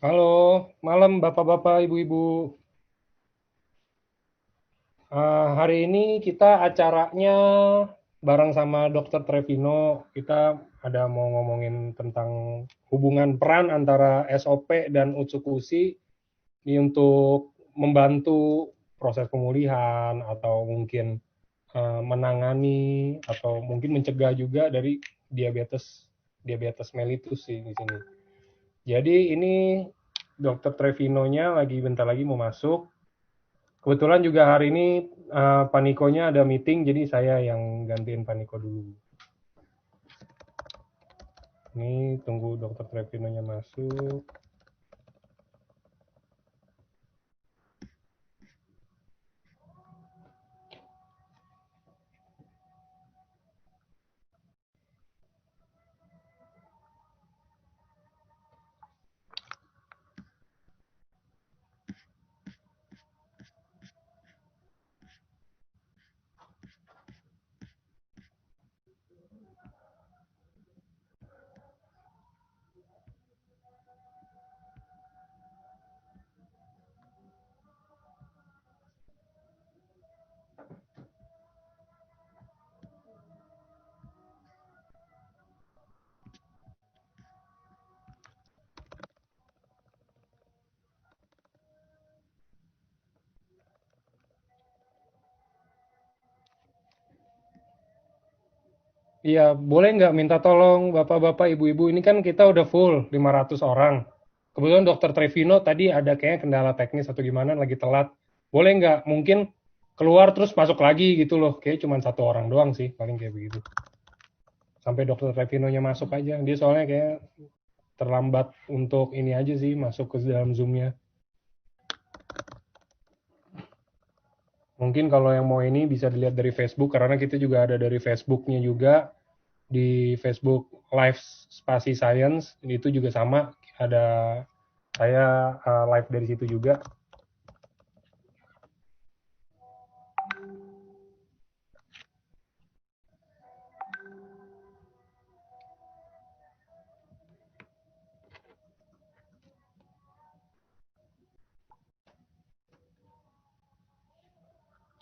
Halo, malam Bapak-bapak, Ibu-ibu. Hari ini kita acaranya bareng sama Dokter Trevino. Kita ada mau ngomongin tentang hubungan peran antara SOP dan Utsukushi ini untuk membantu proses pemulihan atau mungkin menangani atau mungkin mencegah juga dari diabetes diabetes mellitus sih di sini. Jadi ini Dokter Trevino-nya lagi bentar lagi mau masuk. Kebetulan juga hari ini Panikonya ada meeting, jadi saya yang gantiin Paniko dulu. Ini tunggu Dokter Trevino-nya masuk. Iya, boleh nggak minta tolong Bapak-bapak, Ibu-ibu, ini kan kita udah full 500 orang. Kebetulan Dokter Trevino tadi ada kayaknya kendala teknis atau gimana, lagi telat. Boleh nggak mungkin keluar terus masuk lagi gitu loh. Kayak cuma satu orang doang sih, paling kayak begitu. Sampai Dokter Trevino-nya masuk aja. Dia soalnya kayak terlambat untuk ini aja sih, masuk ke dalam Zoom-nya. Mungkin kalau yang mau ini bisa dilihat dari Facebook, karena kita juga ada dari Facebook-nya juga, di Facebook Live Spasi Science, itu juga sama, ada saya live dari situ juga.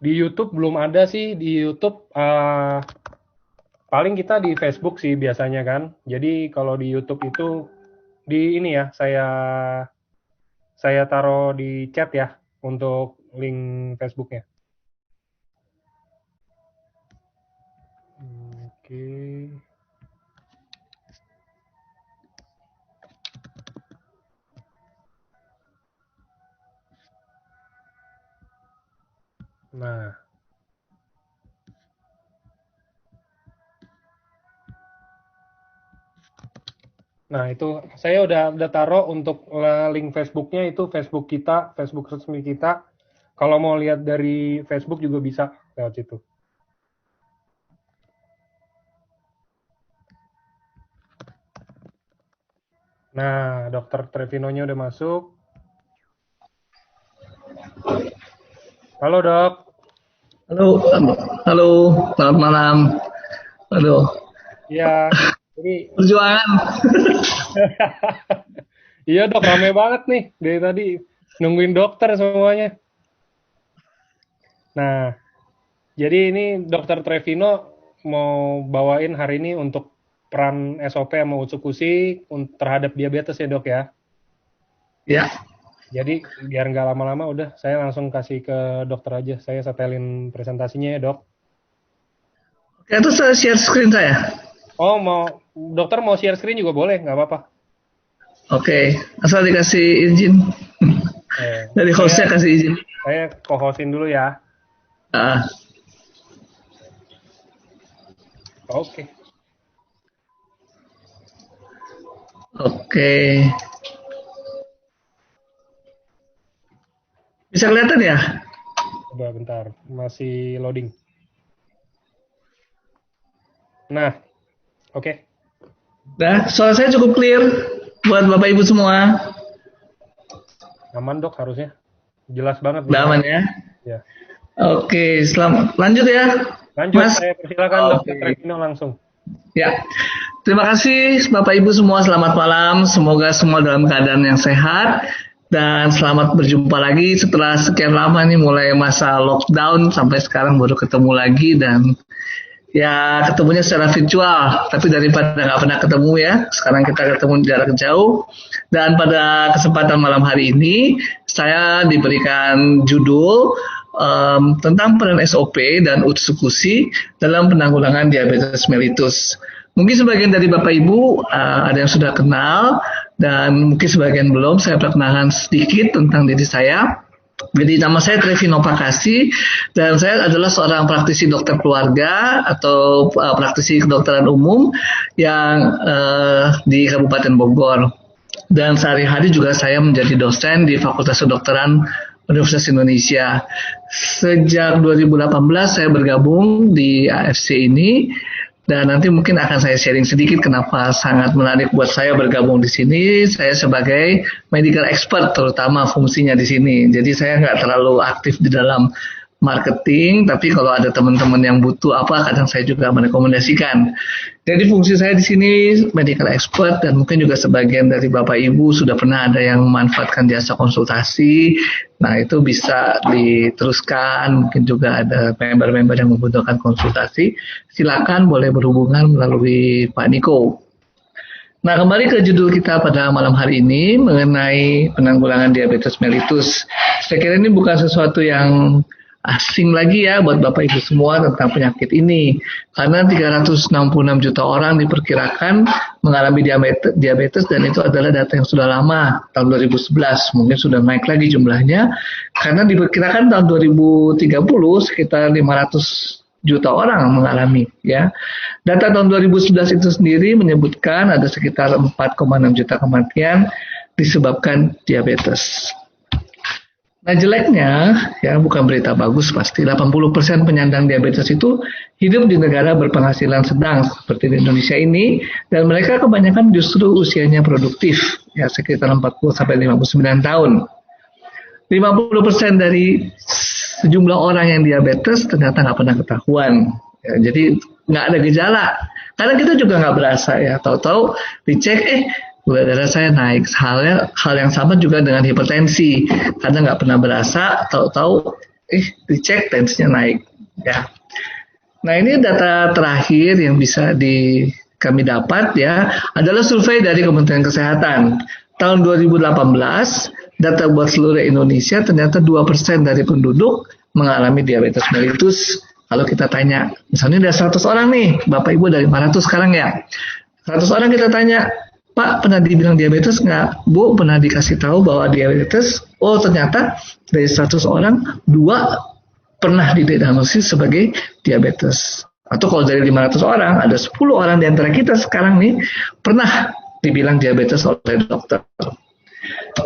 Di YouTube belum ada sih, di YouTube paling kita di Facebook sih biasanya kan. Jadi kalau di YouTube itu di ini ya, saya taruh di chat ya untuk link Facebooknya. Oke. Nah, Nah, itu saya udah taruh untuk link Facebooknya, itu Facebook kita, Facebook resmi kita. Kalau mau lihat dari Facebook juga bisa lewat situ. Nah, Dokter Trevino-nya udah masuk. Halo, Dok. Halo, halo, selamat malam. Aduh, Iya. Jadi perjuangan. iya, Dok, rame banget nih dari tadi nungguin dokter semuanya. Nah, jadi ini Dokter Trevino mau bawain hari ini untuk peran SOP sama Utsukushi terhadap diabetes ya, Dok ya. Ya, Jadi biar nggak lama-lama, udah saya langsung kasih ke dokter aja. Saya setelin presentasinya ya, Dok. oke, itu saya share screen saya. Oh, dokter mau share screen juga boleh, nggak apa-apa. Oke, asal dikasih izin Eh, dari saya hostnya kasih izin. saya co-hostin dulu ya. Ah, Oke. oke, bisa kelihatan ya? Coba bentar, masih loading. Nah, oke. Nah, suara saya cukup clear buat Bapak Ibu semua. Aman, Dok, harusnya. Jelas banget nih Udah suara. aman ya? Ya. Oke, selamat lanjut ya, Lanjut, Mas. saya persilakan Dokter Oke, Trevino langsung. ya. Terima kasih Bapak Ibu semua, selamat malam. Semoga semua dalam keadaan yang sehat. Dan selamat berjumpa lagi setelah sekian lama nih, mulai masa lockdown sampai sekarang baru ketemu lagi. Dan ya ketemunya secara virtual, tapi daripada nggak pernah ketemu ya, sekarang kita ketemu jarak jauh. Dan pada kesempatan malam hari ini, saya diberikan judul tentang peran SOP dan eksekusi dalam penanggulangan diabetes mellitus. Mungkin sebagian dari Bapak Ibu ada yang sudah kenal, dan mungkin sebagian belum. Saya perkenalkan sedikit tentang diri saya. Jadi nama saya Trevino Pakasi, dan saya adalah seorang praktisi dokter keluarga atau praktisi kedokteran umum yang di Kabupaten Bogor. Dan sehari-hari juga saya menjadi dosen di Fakultas Kedokteran Universitas Indonesia. Sejak 2018 saya bergabung di AFC ini, dan nanti mungkin akan saya sharing sedikit kenapa sangat menarik buat saya bergabung di sini. Saya sebagai medical expert terutama fungsinya di sini. Jadi saya nggak terlalu aktif di dalam marketing, tapi kalau ada teman-teman yang butuh apa, kadang saya juga merekomendasikan. Jadi fungsi saya di sini medical expert, dan mungkin juga sebagian dari Bapak Ibu sudah pernah ada yang memanfaatkan jasa konsultasi. Nah, itu bisa diteruskan. Mungkin juga ada member-member yang membutuhkan konsultasi. Silakan boleh berhubungan melalui Pak Niko. Nah, kembali ke judul kita pada malam hari ini mengenai penanggulangan diabetes mellitus. Saya kira ini bukan sesuatu yang asing lagi ya buat Bapak Ibu semua tentang penyakit ini, karena 366 juta orang diperkirakan mengalami diabetes, dan itu adalah data yang sudah lama, tahun 2011. Mungkin sudah naik lagi jumlahnya, karena diperkirakan tahun 2030 sekitar 500 juta orang mengalami ya. Data tahun 2011 itu sendiri menyebutkan ada sekitar 4,6 juta kematian disebabkan diabetes. Nah, jeleknya, ya bukan berita bagus pasti, 80% penyandang diabetes itu hidup di negara berpenghasilan sedang seperti di Indonesia ini, dan mereka kebanyakan justru usianya produktif, ya sekitar 40-59 tahun. 50% dari sejumlah orang yang diabetes ternyata nggak pernah ketahuan, ya, jadi nggak ada gejala. Karena kita juga nggak berasa ya, tahu-tahu dicek, gula darah saya naik. Hal yang sama juga dengan hipertensi, karena nggak pernah berasa, tahu-tahu dicek tensinya naik ya. Nah, ini data terakhir yang bisa kami dapat ya, adalah survei dari Kementerian Kesehatan tahun 2018. Data buat seluruh Indonesia, ternyata 2% dari penduduk mengalami diabetes mellitus. Kalau kita tanya, misalnya ada 100 orang nih, Bapak Ibu dari 500 sekarang ya, 100 orang kita tanya, Pak, pernah dibilang diabetes nggak? Bu, pernah dikasih tahu bahwa diabetes? Oh, ternyata dari 100 orang, 2 pernah didiagnosis sebagai diabetes. Atau kalau dari 500 orang, ada 10 orang di antara kita sekarang nih, pernah dibilang diabetes oleh dokter.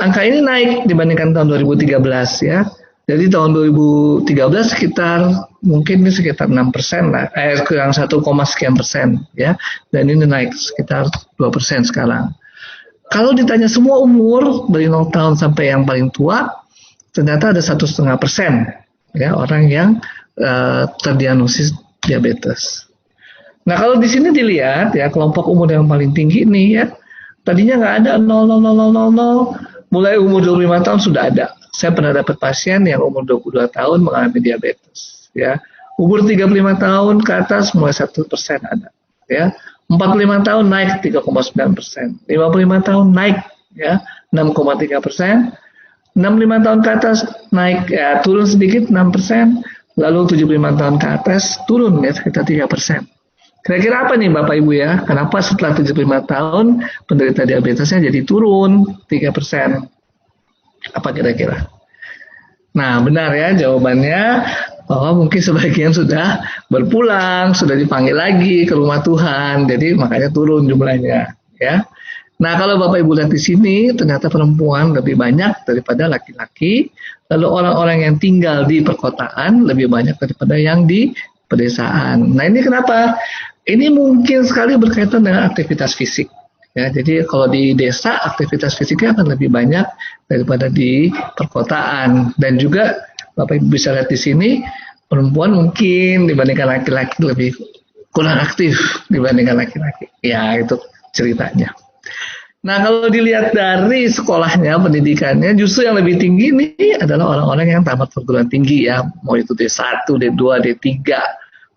Angka ini naik dibandingkan tahun 2013 ya. Jadi tahun 2013 sekitar mungkin ini sekitar 6% lah, kurang 1, sekian persen ya, dan ini naik sekitar 2% sekarang. Kalau ditanya semua umur dari 0 tahun sampai yang paling tua, ternyata ada 1,5% ya orang yang terdiagnosis diabetes. Nah, kalau di sini dilihat ya, kelompok umur yang paling tinggi nih ya, tadinya nggak ada 0, mulai umur 25 tahun sudah ada. Saya pernah dapat pasien yang umur 22 tahun mengalami diabetes ya. Umur 35 tahun ke atas mulai 1% ada ya. 45 tahun naik 3,9%. 55 tahun naik ya 6,3%. 65 tahun ke atas naik ya, turun sedikit 6%. Lalu 75 tahun ke atas turun ya sekitar 3%. Kira-kira apa nih Bapak Ibu ya? Kenapa setelah 75 tahun penderita diabetesnya jadi turun 3%? Apa kira-kira? Nah, benar ya jawabannya, bahwa mungkin sebagian sudah berpulang, sudah dipanggil lagi ke rumah Tuhan, jadi makanya turun jumlahnya ya. Nah, kalau Bapak Ibu lihat di sini, ternyata perempuan lebih banyak daripada laki-laki, lalu orang-orang yang tinggal di perkotaan lebih banyak daripada yang di pedesaan. Nah, ini kenapa? Ini mungkin sekali berkaitan dengan aktivitas fisik. Ya, jadi kalau di desa aktivitas fisiknya akan lebih banyak daripada di perkotaan. Dan juga Bapak Ibu bisa lihat di sini, perempuan mungkin dibandingkan laki-laki lebih kurang aktif dibandingkan laki-laki. Ya, itu ceritanya. Nah, kalau dilihat dari sekolahnya, pendidikannya, justru yang lebih tinggi ini adalah orang-orang yang tamat perguruan tinggi ya, mau itu D1, D2, D3,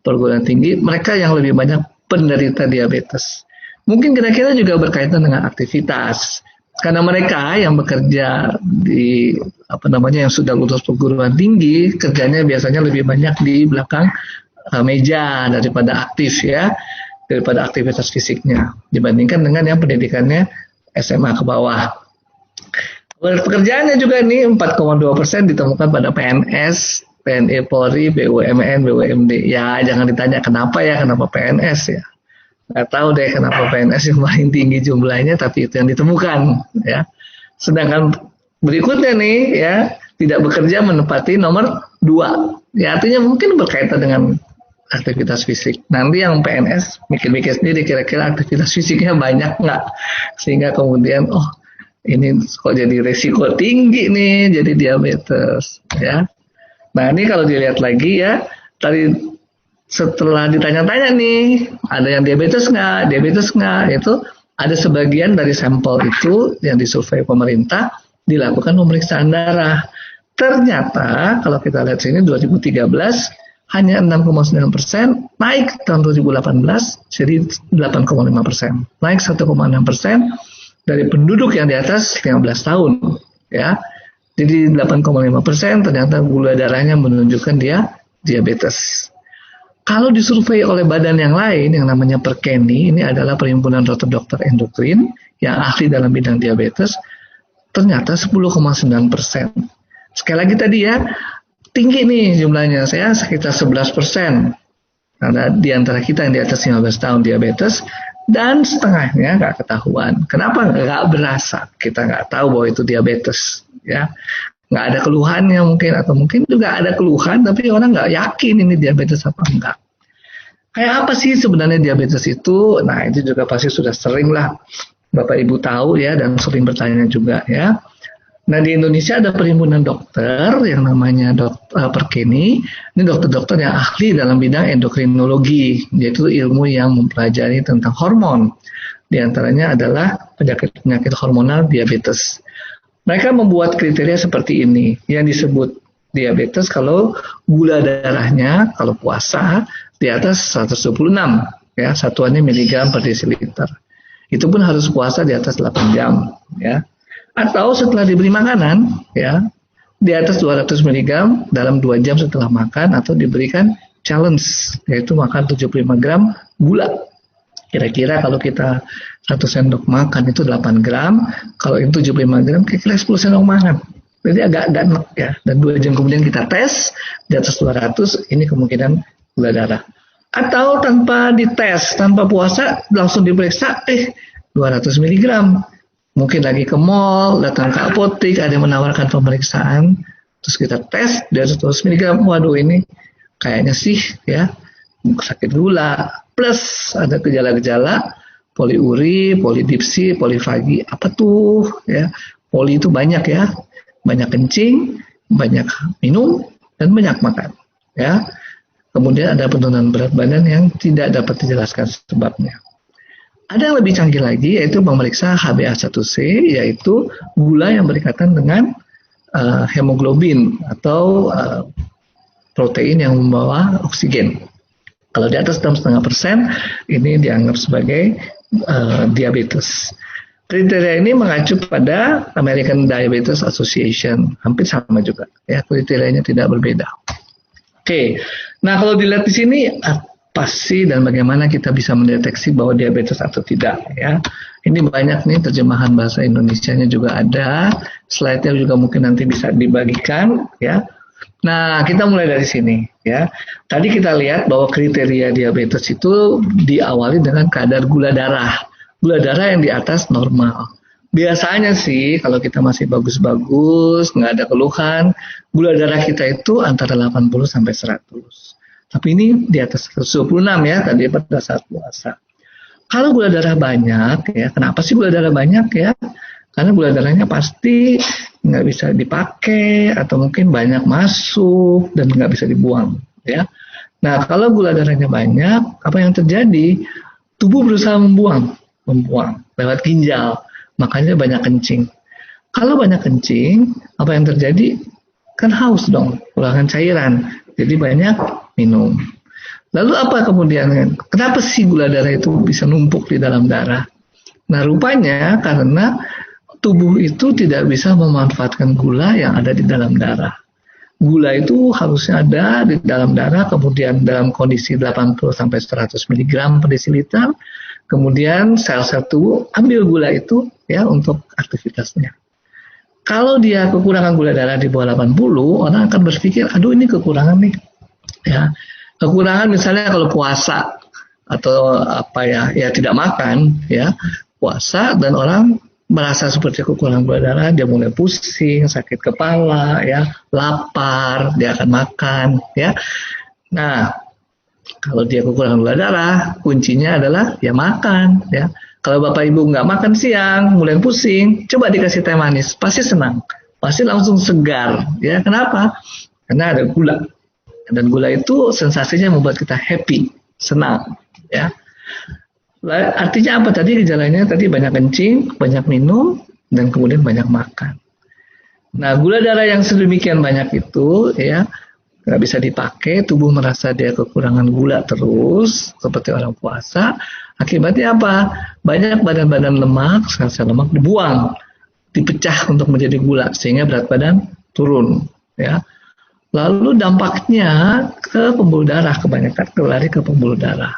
perguruan tinggi, mereka yang lebih banyak penderita diabetes. Mungkin kira-kira juga berkaitan dengan aktivitas. Karena mereka yang bekerja di yang sudah lulus perguruan tinggi, kerjanya biasanya lebih banyak di belakang meja daripada aktif ya, daripada aktivitas fisiknya dibandingkan dengan yang pendidikannya SMA ke bawah. Pekerjaannya juga nih 4,2% ditemukan pada PNS, TNI Polri, BUMN, BUMD. Ya jangan ditanya kenapa PNS ya. Nggak tahu deh kenapa PNS yang paling tinggi jumlahnya, tapi itu yang ditemukan ya. Sedangkan berikutnya nih ya, tidak bekerja menempati nomor 2. Ya artinya mungkin berkaitan dengan aktivitas fisik. Nanti yang PNS mikir-mikir sendiri kira-kira aktivitas fisiknya banyak nggak, sehingga kemudian ini kok jadi resiko tinggi nih jadi diabetes ya. Nah ini kalau dilihat lagi ya, tadi setelah ditanya-tanya nih ada yang diabetes nggak, itu ada sebagian dari sampel itu yang disurvei pemerintah dilakukan pemeriksaan darah. Ternyata kalau kita lihat sini 2013 hanya 6,9%, naik tahun 2018 jadi 8,5%, naik 1,6% dari penduduk yang di atas 15 tahun ya. Jadi 8,5% ternyata gula darahnya menunjukkan dia diabetes. Kalau disurvei oleh badan yang lain yang namanya Perkeni, ini adalah Perhimpunan Dokter Endokrin yang ahli dalam bidang diabetes, ternyata 10,9%. Sekali lagi tadi ya, tinggi nih jumlahnya, saya sekitar 11%. Karena di antara kita yang di atas 15 tahun diabetes, dan setengahnya nggak ketahuan. Kenapa nggak berasa? Kita nggak tahu bahwa itu diabetes, ya. Nggak ada keluhannya mungkin, atau mungkin juga ada keluhan, tapi orang nggak yakin ini diabetes apa enggak. Kayak apa sih sebenarnya diabetes itu? Nah, itu juga pasti sudah sering lah Bapak Ibu tahu ya, dan sering bertanya juga ya. Nah di Indonesia ada perhimpunan dokter yang namanya Perkeni. Ini dokter-dokter yang ahli dalam bidang endokrinologi, yaitu ilmu yang mempelajari tentang hormon. Di antaranya adalah penyakit hormonal diabetes. Mereka membuat kriteria seperti ini yang disebut diabetes kalau gula darahnya kalau puasa di atas 126 ya, satuannya miligram per desiliter. Itu pun harus puasa di atas 8 jam ya. Atau setelah diberi makanan ya di atas 200 mg dalam 2 jam setelah makan, atau diberikan challenge yaitu makan 75 gram gula. Kira-kira kalau kita 1 sendok makan itu 8 gram, kalau itu 75 gram kira-kira 10 sendok makan. Jadi agak enak ya. Dan 2 jam kemudian kita tes di atas 200, ini kemungkinan gula darah. Atau tanpa dites, tanpa puasa langsung diperiksa 200 mg. Mungkin lagi ke mall, datang ke apotek, ada yang menawarkan pemeriksaan, terus kita tes dari 100 mg, waduh ini kayaknya sih ya sakit gula, plus ada gejala-gejala poliuri, polidipsi, polifagi, apa tuh ya, poli itu banyak ya, banyak kencing, banyak minum, dan banyak makan ya. Kemudian ada penurunan berat badan yang tidak dapat dijelaskan sebabnya. Ada yang lebih canggih lagi, yaitu memeriksa HbA1c, yaitu gula yang berkaitan dengan hemoglobin atau protein yang membawa oksigen. Kalau di atas 6,5%, ini dianggap sebagai diabetes. Kriteria ini mengacu pada American Diabetes Association, hampir sama juga, ya, kriterianya tidak berbeda. Oke, nah kalau dilihat di sini apa sih dan bagaimana kita bisa mendeteksi bahwa diabetes atau tidak ya. Ini banyak nih terjemahan bahasa Indonesianya juga ada, slide-nya juga mungkin nanti bisa dibagikan ya. Nah, kita mulai dari sini ya. Tadi kita lihat bahwa kriteria diabetes itu diawali dengan kadar gula darah. Gula darah yang di atas normal. Biasanya sih kalau kita masih bagus-bagus, nggak ada keluhan, gula darah kita itu antara 80 sampai 100. Tapi ini di atas 126 ya tadi pada saat puasa. Kalau gula darah banyak ya, kenapa sih gula darah banyak ya? Karena gula darahnya pasti nggak bisa dipakai atau mungkin banyak masuk dan nggak bisa dibuang ya. Nah, kalau gula darahnya banyak, apa yang terjadi? Tubuh berusaha membuang lewat ginjal. Makanya banyak kencing. Kalau banyak kencing, apa yang terjadi? Kan haus dong, kekurangan cairan. Jadi banyak minum. Lalu apa kemudian? Kenapa sih gula darah itu bisa numpuk di dalam darah? Nah, rupanya karena tubuh itu tidak bisa memanfaatkan gula yang ada di dalam darah. Gula itu harusnya ada di dalam darah, kemudian dalam kondisi 80 sampai 100 mg per desiliter, kemudian sel-sel tubuh ambil gula itu ya untuk aktivitasnya. Kalau dia kekurangan gula darah di bawah 80, orang akan berpikir, aduh ini kekurangan nih. Ya, kekurangan misalnya kalau puasa atau apa ya tidak makan ya, puasa dan orang merasa seperti kekurangan gula darah, dia mulai pusing, sakit kepala, ya, lapar, dia akan makan, ya. Nah, kalau dia kekurangan gula darah, kuncinya adalah ya makan, ya. Kalau Bapak Ibu nggak makan siang, mulai pusing, coba dikasih teh manis, pasti senang, pasti langsung segar, ya. Kenapa? Karena ada gula, dan gula itu sensasinya membuat kita happy, senang, ya. Artinya apa tadi gejalanya? Tadi banyak kencing, banyak minum, dan kemudian banyak makan. Nah, gula darah yang sedemikian banyak itu ya nggak bisa dipakai, tubuh merasa dia kekurangan gula terus, seperti orang puasa. Akibatnya apa? Banyak badan-badan lemak, sel-sel lemak dibuang, dipecah untuk menjadi gula, sehingga berat badan turun. Ya. Lalu dampaknya ke pembuluh darah, kebanyakan lari ke pembuluh darah.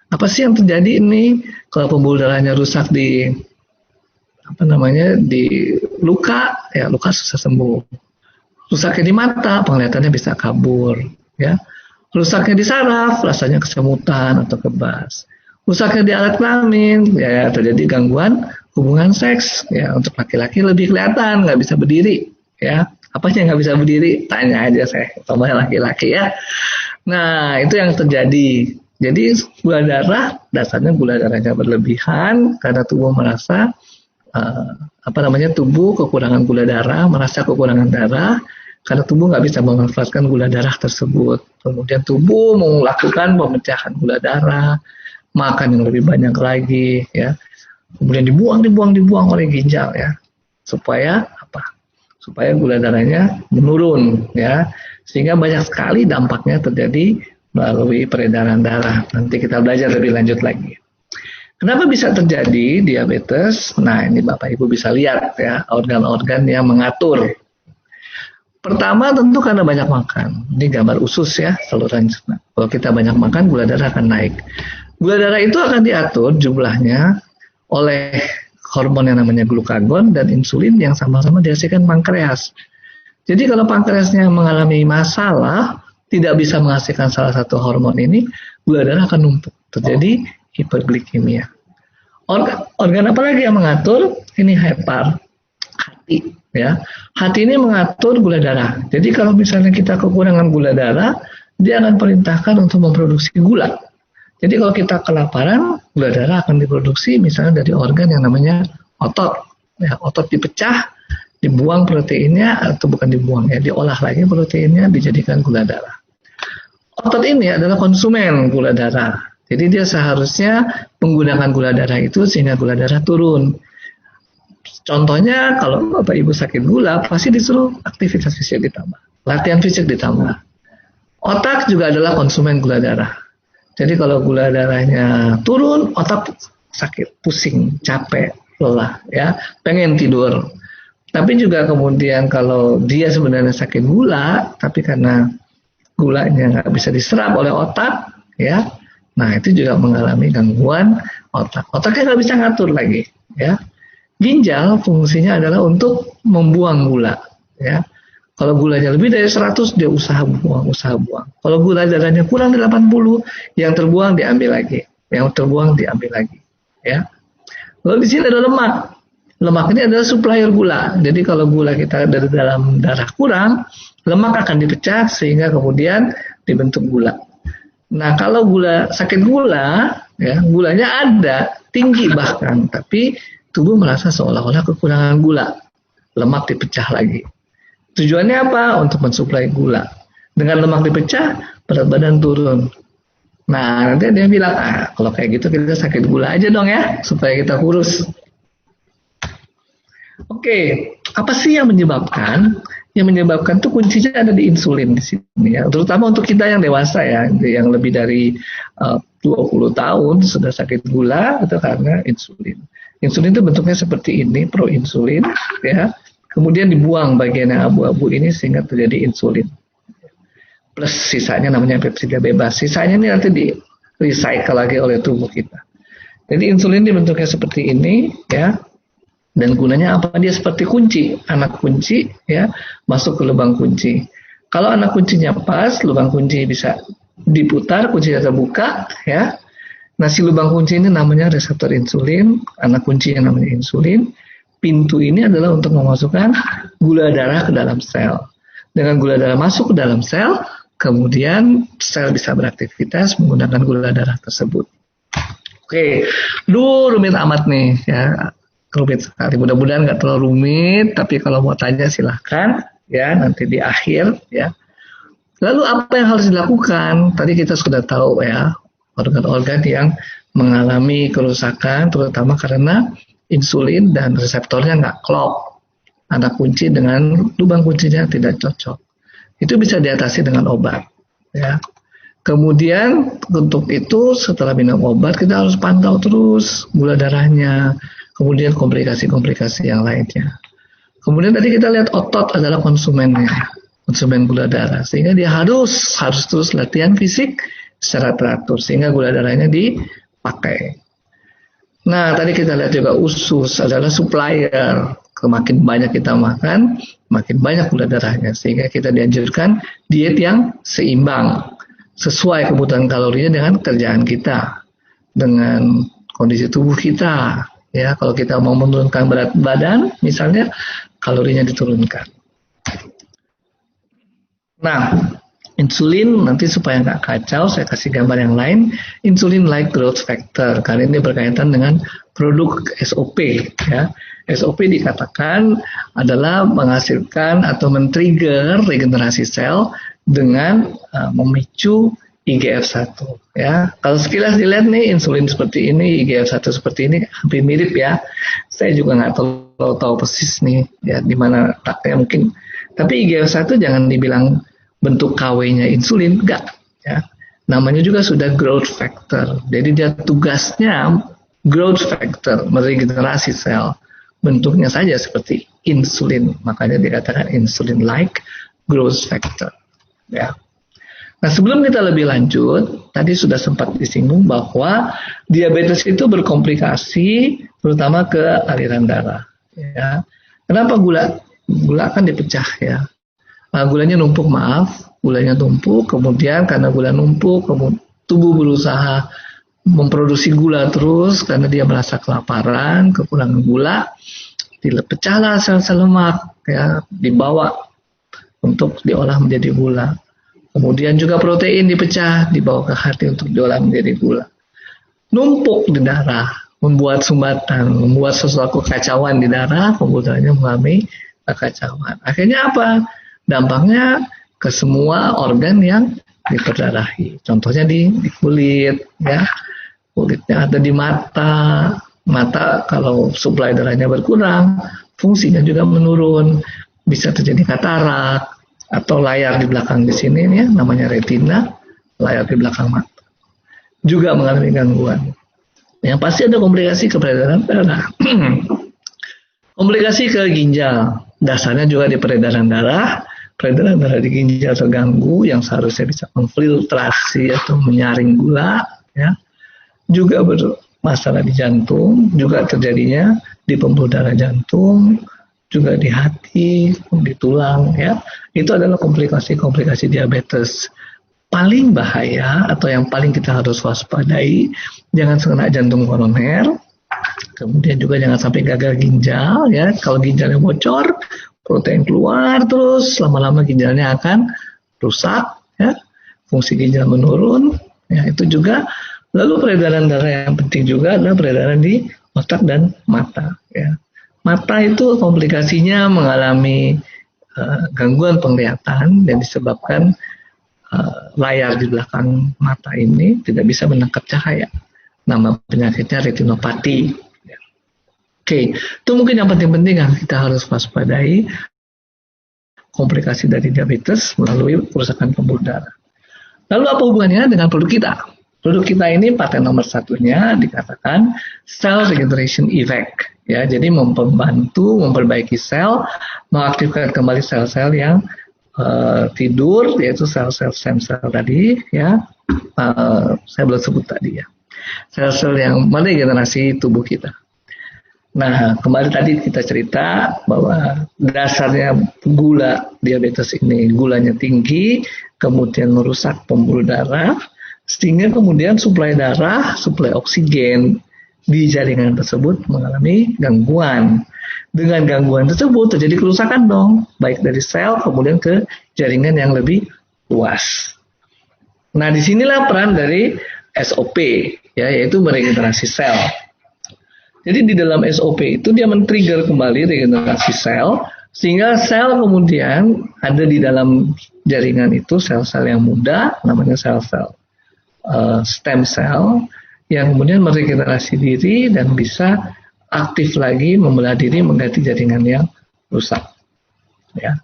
Apa sih yang terjadi ini kalau pembuluh darahnya rusak di di luka, ya luka susah sembuh. Rusaknya di mata, penglihatannya bisa kabur, ya. Rusaknya di saraf, rasanya kesemutan atau kebas. Rusaknya di alat kelamin, ya terjadi gangguan hubungan seks, ya untuk laki-laki lebih kelihatan, nggak bisa berdiri, ya. Apa sih yang nggak bisa berdiri? Tanya aja saya, sama laki-laki ya. Nah, itu yang terjadi. Jadi gula darah dasarnya gula darahnya berlebihan karena tubuh merasa tubuh kekurangan gula darah, merasa kekurangan darah karena tubuh nggak bisa memanfaatkan gula darah tersebut. Kemudian tubuh melakukan pemecahan gula darah, makan yang lebih banyak lagi, ya. Kemudian dibuang oleh ginjal, ya, supaya apa? Supaya gula darahnya menurun, ya, sehingga banyak sekali dampaknya terjadi melalui peredaran darah. Nanti kita belajar lebih lanjut lagi. Kenapa bisa terjadi diabetes? Nah, ini Bapak Ibu bisa lihat ya, organ-organ yang mengatur. Pertama tentu karena banyak makan. Ini gambar usus ya, saluran cerna. Kalau kita banyak makan, gula darah akan naik. Gula darah itu akan diatur jumlahnya oleh hormon yang namanya glukagon dan insulin yang sama-sama dihasilkan pankreas. Jadi kalau pankreasnya mengalami masalah, tidak bisa menghasilkan salah satu hormon ini, gula darah akan numpuk, terjadi hiperglikemia. Organ apa lagi yang mengatur? Ini hepar, hati, ya. Hati ini mengatur gula darah. Jadi kalau misalnya kita kekurangan gula darah, dia akan perintahkan untuk memproduksi gula. Jadi kalau kita kelaparan, gula darah akan diproduksi misalnya dari organ yang namanya otot. Ya, otot dipecah, dibuang proteinnya, atau bukan dibuang ya, diolah lagi proteinnya, dijadikan gula darah. Otot ini adalah konsumen gula darah. Jadi dia seharusnya menggunakan gula darah itu sehingga gula darah turun. Contohnya kalau Bapak Ibu sakit gula, pasti disuruh aktivitas fisik ditambah, latihan fisik ditambah. Otak juga adalah konsumen gula darah. Jadi kalau gula darahnya turun, otak sakit, pusing, capek, lelah, ya, pengen tidur. Tapi juga kemudian kalau dia sebenarnya sakit gula, tapi karena gulanya nggak bisa diserap oleh otak, ya, nah itu juga mengalami gangguan otak. Otaknya nggak bisa ngatur lagi, ya. Ginjal fungsinya adalah untuk membuang gula, ya. Kalau gulanya lebih dari 100, dia usaha buang. Kalau gula darahnya kurang dari 80, yang terbuang diambil lagi, ya. Lalu di sini ada lemak. Lemak ini adalah supplier gula. Jadi kalau gula kita dari dalam darah kurang, lemak akan dipecah sehingga kemudian dibentuk gula. Nah, kalau sakit gula, ya, gulanya ada, tinggi bahkan, tapi tubuh merasa seolah-olah kekurangan gula. Lemak dipecah lagi. Tujuannya apa? Untuk mensuplai gula. Dengan lemak dipecah, berat badan turun. Nah, nanti dia bilang, kalau kayak gitu kita sakit gula aja dong ya, supaya kita kurus. Oke, apa sih yang menyebabkan? Yang menyebabkan tuh kuncinya ada di insulin di sini ya. Terutama untuk kita yang dewasa ya, yang lebih dari 20 tahun sudah sakit gula itu karena insulin. Insulin itu bentuknya seperti ini, proinsulin ya. Kemudian dibuang bagian yang abu-abu ini sehingga terjadi insulin. Plus sisanya namanya pepsida bebas. Sisanya ini nanti di recycle lagi oleh tubuh kita. Jadi insulin dibentuknya seperti ini ya. Dan gunanya apa? Dia seperti kunci, anak kunci ya, masuk ke lubang kunci. Kalau anak kuncinya pas, lubang kunci bisa diputar, kuncinya terbuka ya. Nah, si lubang kunci ini namanya reseptor insulin, anak kunci yang namanya insulin. Pintu ini adalah untuk memasukkan gula darah ke dalam sel. Dengan gula darah masuk ke dalam sel, kemudian sel bisa beraktivitas menggunakan gula darah tersebut. Oke, rumit amat nih ya. Rumit sekali. Mudah-mudahan nggak terlalu rumit, tapi kalau mau tanya silahkan ya nanti di akhir ya. Lalu apa yang harus dilakukan? Tadi kita sudah tahu ya, organ-organ yang mengalami kerusakan terutama karena insulin dan reseptornya nggak klop. Ada kunci dengan lubang kuncinya tidak cocok. Itu bisa diatasi dengan obat ya. Kemudian untuk itu setelah minum obat kita harus pantau terus gula darahnya. Kemudian komplikasi-komplikasi yang lainnya. Kemudian tadi kita lihat otot adalah konsumennya, konsumen gula darah. Sehingga dia harus terus latihan fisik secara teratur. Sehingga gula darahnya dipakai. Nah, tadi kita lihat juga usus adalah supplier. Makin banyak kita makan, makin banyak gula darahnya. Sehingga kita dianjurkan diet yang seimbang. Sesuai kebutuhan kalorinya dengan kerjaan kita. Dengan kondisi tubuh kita. Ya, kalau kita mau menurunkan berat badan, misalnya kalorinya diturunkan. Nah, insulin nanti supaya nggak kacau, saya kasih gambar yang lain. Insulin like growth factor, karena ini berkaitan dengan produk SOP. Ya, SOP dikatakan adalah menghasilkan atau men-trigger regenerasi sel dengan memicu IGF-1 ya. Kalau sekilas dilihat nih insulin seperti ini, IGF-1 seperti ini hampir mirip ya. Saya juga nggak tahu persis nih ya di mana letaknya mungkin. Tapi IGF-1 jangan dibilang bentuk KW-nya insulin, enggak ya. Namanya juga sudah growth factor. Jadi dia tugasnya growth factor, meregenerasi sel. Bentuknya saja seperti insulin, makanya dikatakan insulin like growth factor ya. Nah, sebelum kita lebih lanjut, tadi sudah sempat disinggung bahwa diabetes itu berkomplikasi terutama ke aliran darah. Ya. Kenapa gula? Gula kan dipecah ya. Gulanya numpuk, gulanya tumpuk, kemudian karena gula numpuk, tubuh berusaha memproduksi gula terus karena dia merasa kelaparan, kekurangan gula, dipecahlah sel-sel lemak, ya, dibawa untuk diolah menjadi gula. Kemudian juga protein dipecah, dibawa ke hati untuk diolah menjadi gula. Numpuk di darah, membuat sumbatan, membuat sesuatu kekacauan di darah, pembuluhannya mengalami kekacauan. Akhirnya apa? Dampaknya ke semua organ yang diperdarahi. Contohnya di kulit, ya. Kulitnya ada di mata. Mata kalau suplai darahnya berkurang, fungsinya juga menurun. Bisa terjadi katarak. Atau layar di belakang di sini ya, namanya retina, layar di belakang mata. Juga mengalami gangguan. Yang pasti ada komplikasi ke peredaran darah. Komplikasi ke ginjal, dasarnya juga di peredaran darah. Peredaran darah di ginjal terganggu, yang seharusnya bisa memfiltrasi atau menyaring gula, ya. Juga bermasalah di jantung, juga terjadinya di pembuluh darah jantung, juga di hati, di tulang, ya. Itu adalah komplikasi-komplikasi diabetes. Paling bahaya atau yang paling kita harus waspadai, jangan kena jantung koroner, kemudian juga jangan sampai gagal ginjal, ya. Kalau ginjalnya bocor, protein keluar terus, lama-lama ginjalnya akan rusak, ya. Fungsi ginjal menurun, ya. Itu juga. Lalu peredaran darah yang penting juga adalah peredaran di otak dan mata, ya. Mata itu komplikasinya mengalami gangguan penglihatan yang disebabkan layar di belakang mata ini tidak bisa menangkap cahaya. Nama penyakitnya retinopati. Oke, itu mungkin yang penting-penting yang kita harus waspadai, komplikasi dari diabetes melalui kerusakan pembuluh darah. Lalu apa hubungannya dengan produk kita? Produk kita ini paten nomor satunya dikatakan cell regeneration effect. Ya, jadi membantu memperbaiki sel, mengaktifkan kembali sel-sel yang tidur, yaitu sel-sel stem cell tadi. Ya, saya belum sebut tadi ya. Sel-sel yang meregenerasi tubuh kita. Nah, kembali tadi kita cerita bahwa dasarnya gula diabetes ini, gulanya tinggi, kemudian merusak pembuluh darah, sehingga kemudian suplai darah, suplai oksigen di jaringan tersebut mengalami gangguan. Dengan gangguan tersebut terjadi kerusakan dong, baik dari sel kemudian ke jaringan yang lebih luas. Nah, disinilah peran dari SOP, ya, yaitu meregenerasi sel. Jadi di dalam SOP itu dia men-trigger kembali regenerasi sel, sehingga sel kemudian ada di dalam jaringan itu sel-sel yang muda, namanya sel-sel stem cell, yang kemudian meregenerasi diri dan bisa aktif lagi membelah diri mengganti jaringan yang rusak. Ya.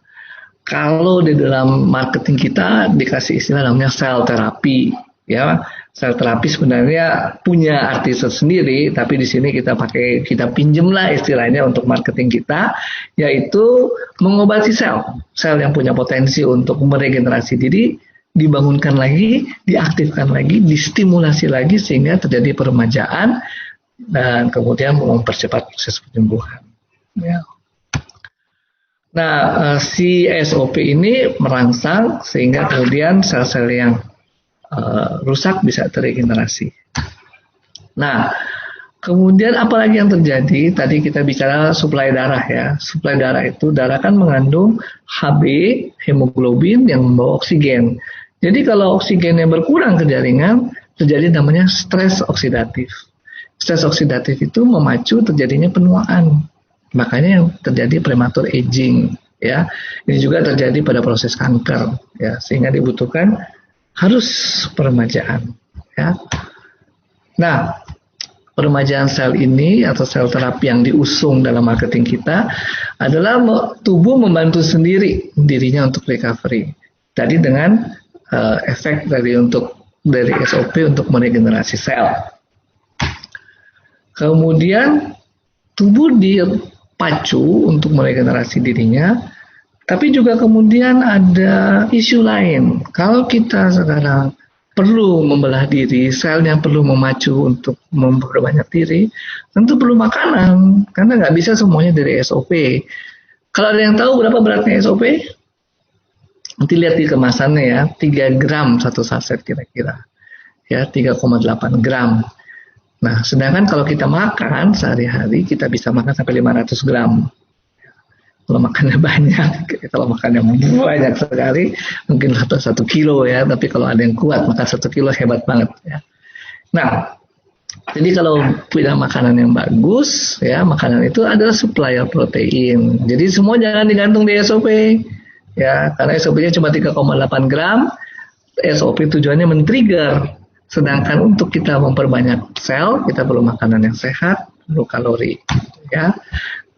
Kalau di dalam marketing kita dikasih istilah namanya sel terapi, ya. Sel terapi sebenarnya punya arti tersendiri, tapi di sini kita pinjemlah istilahnya untuk marketing kita, yaitu mengobati sel yang punya potensi untuk meregenerasi diri, dibangunkan lagi, diaktifkan lagi, distimulasi lagi sehingga terjadi peremajaan dan kemudian mempercepat proses penyembuhan. Ya. Nah, si SOP ini merangsang sehingga kemudian sel-sel yang rusak bisa teregenerasi. Nah, kemudian apalagi yang terjadi? Tadi kita bicara suplai darah ya. Suplai darah itu, darah kan mengandung Hb, hemoglobin yang membawa oksigen. Jadi kalau oksigennya berkurang ke jaringan, terjadi namanya stres oksidatif. Stres oksidatif itu memacu terjadinya penuaan. Makanya yang terjadi prematur aging. Ya, ini juga terjadi pada proses kanker. Ya, sehingga dibutuhkan harus peremajaan, ya. Nah, peremajaan sel ini atau sel terapi yang diusung dalam marketing kita adalah tubuh membantu sendiri dirinya untuk recovery. Tadi dengan efek dari SOP untuk meregenerasi sel. Kemudian tubuh dipacu untuk meregenerasi dirinya. Tapi juga kemudian ada isu lain. Kalau kita sekarang perlu membelah diri, selnya perlu memacu untuk memperbanyak diri, tentu perlu makanan. Karena nggak bisa semuanya dari SOP. Kalau ada yang tahu berapa beratnya SOP? Nanti lihat di kemasannya ya, 3 gram satu saset kira-kira. Ya, 3,8 gram. Nah, sedangkan kalau kita makan sehari-hari, kita bisa makan sampai 500 gram. Kalau makannya banyak, kalau makannya banyak sekali, mungkin 1 kilo ya. Tapi kalau ada yang kuat makan 1 kilo hebat banget ya. Nah, jadi kalau punya makanan yang bagus, ya makanan itu adalah supplier protein. Jadi semua jangan digantung di SOP, ya karena SOP-nya cuma 3,8 gram. SOP tujuannya men-trigger. Sedangkan untuk kita memperbanyak sel, kita perlu makanan yang sehat, perlu kalori, ya.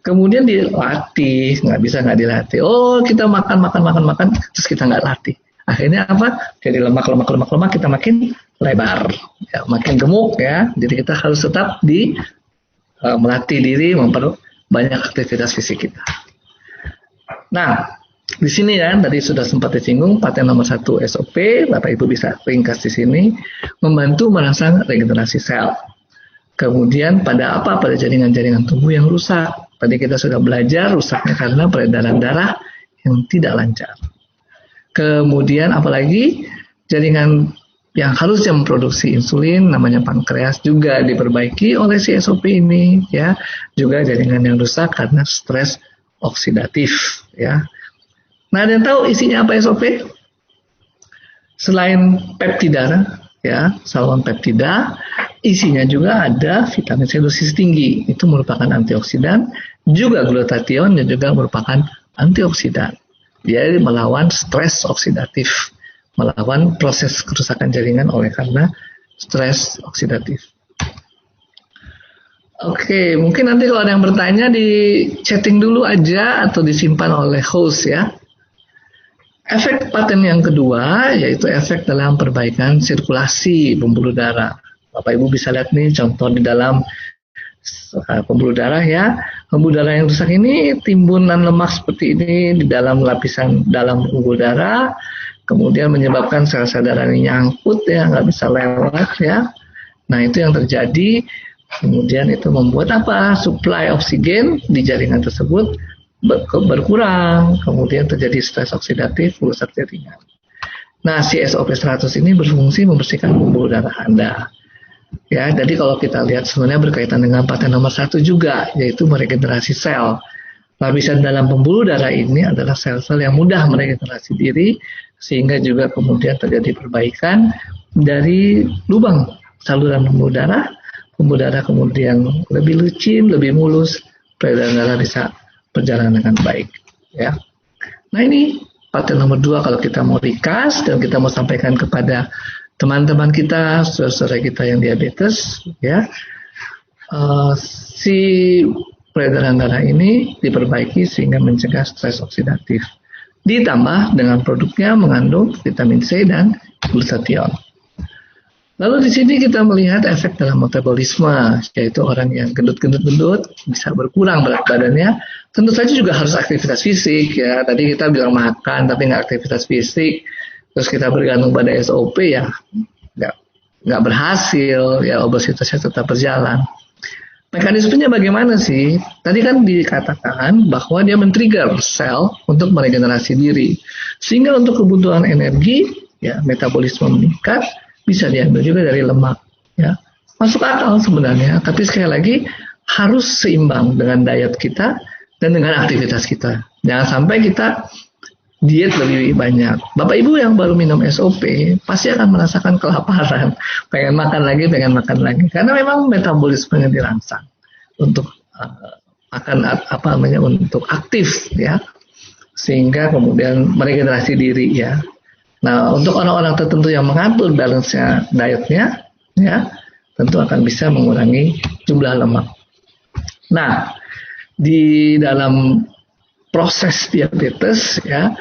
Kemudian dilatih, nggak dilatih. Oh, kita makan, terus kita nggak latih. Akhirnya apa? Jadi lemak, kita makin lebar, ya, makin gemuk ya. Jadi kita harus tetap melatih diri, memperbanyak aktivitas fisik kita. Nah, di sini ya, tadi sudah sempat disinggung, paten nomor 1 SOP, Bapak Ibu bisa ringkas di sini, membantu merangsang regenerasi sel. Kemudian pada jaringan-jaringan tubuh yang rusak. Tadi kita sudah belajar rusaknya karena peredaran darah yang tidak lancar. Kemudian apalagi jaringan yang harusnya memproduksi insulin namanya pankreas juga diperbaiki oleh si SOP ini ya. Juga jaringan yang rusak karena stres oksidatif ya. Nah, ada yang tahu isinya apa SOP? Selain peptida ya, saluran peptida, isinya juga ada vitamin C dosis tinggi. Itu merupakan antioksidan, juga glutathione yang juga merupakan antioksidan. Jadi melawan stres oksidatif melawan proses kerusakan jaringan oleh karena stres oksidatif. Oke, mungkin nanti kalau ada yang bertanya di chatting dulu aja atau disimpan oleh host ya. Efek paten yang kedua yaitu efek dalam perbaikan sirkulasi pembuluh darah. Bapak Ibu bisa lihat nih contoh di dalam pembuluh darah ya. Pembuluh darah yang rusak ini timbunan lemak seperti ini di dalam lapisan dalam pembuluh darah, kemudian menyebabkan sel-sel darah ini nyangkut ya, nggak bisa lewat ya. Nah itu yang terjadi. Kemudian itu membuat apa? Suplai oksigen di jaringan tersebut berkurang. Kemudian terjadi stres oksidatif, rusak jaringan. Nah, si SOP100 ini berfungsi membersihkan pembuluh darah Anda. Ya, jadi kalau kita lihat sebenarnya berkaitan dengan paten nomor 1 juga, yaitu meregenerasi sel. Lapisan dalam pembuluh darah ini adalah sel-sel yang mudah meregenerasi diri, sehingga juga kemudian terjadi perbaikan dari lubang saluran pembuluh darah kemudian lebih licin, lebih mulus, peredaran darah bisa berjalan dengan baik. Ya. Nah ini paten nomor 2 kalau kita mau ringkas dan kita mau sampaikan kepada teman-teman kita, saudara-saudara kita yang diabetes, ya, si peredaran darah ini diperbaiki sehingga mencegah stres oksidatif. Ditambah dengan produknya mengandung vitamin C dan glutathione. Lalu di sini kita melihat efek dalam metabolisme, yaitu orang yang gendut-gendut bisa berkurang berat badannya. Tentu saja juga harus aktivitas fisik ya. Tadi kita bilang makan tapi nggak aktivitas fisik, terus kita bergantung pada SOP ya nggak berhasil ya, obesitasnya tetap berjalan. Mekanismenya bagaimana sih? Tadi kan dikatakan bahwa dia men-trigger sel untuk meregenerasi diri, sehingga untuk kebutuhan energi ya metabolisme meningkat. Bisa diambil juga dari lemak, ya. Masuk akal sebenarnya, tapi sekali lagi harus seimbang dengan diet kita dan dengan aktivitas kita. Jangan sampai kita diet lebih banyak. Bapak Ibu yang baru minum SOP pasti akan merasakan kelaparan, pengen makan lagi, karena memang metabolismenya dirangsang untuk untuk aktif, ya, sehingga kemudian meregenerasi diri, ya. Nah, untuk orang-orang tertentu yang mengatur balance-nya dietnya, ya, tentu akan bisa mengurangi jumlah lemak. Nah, di dalam proses diabetes, ya,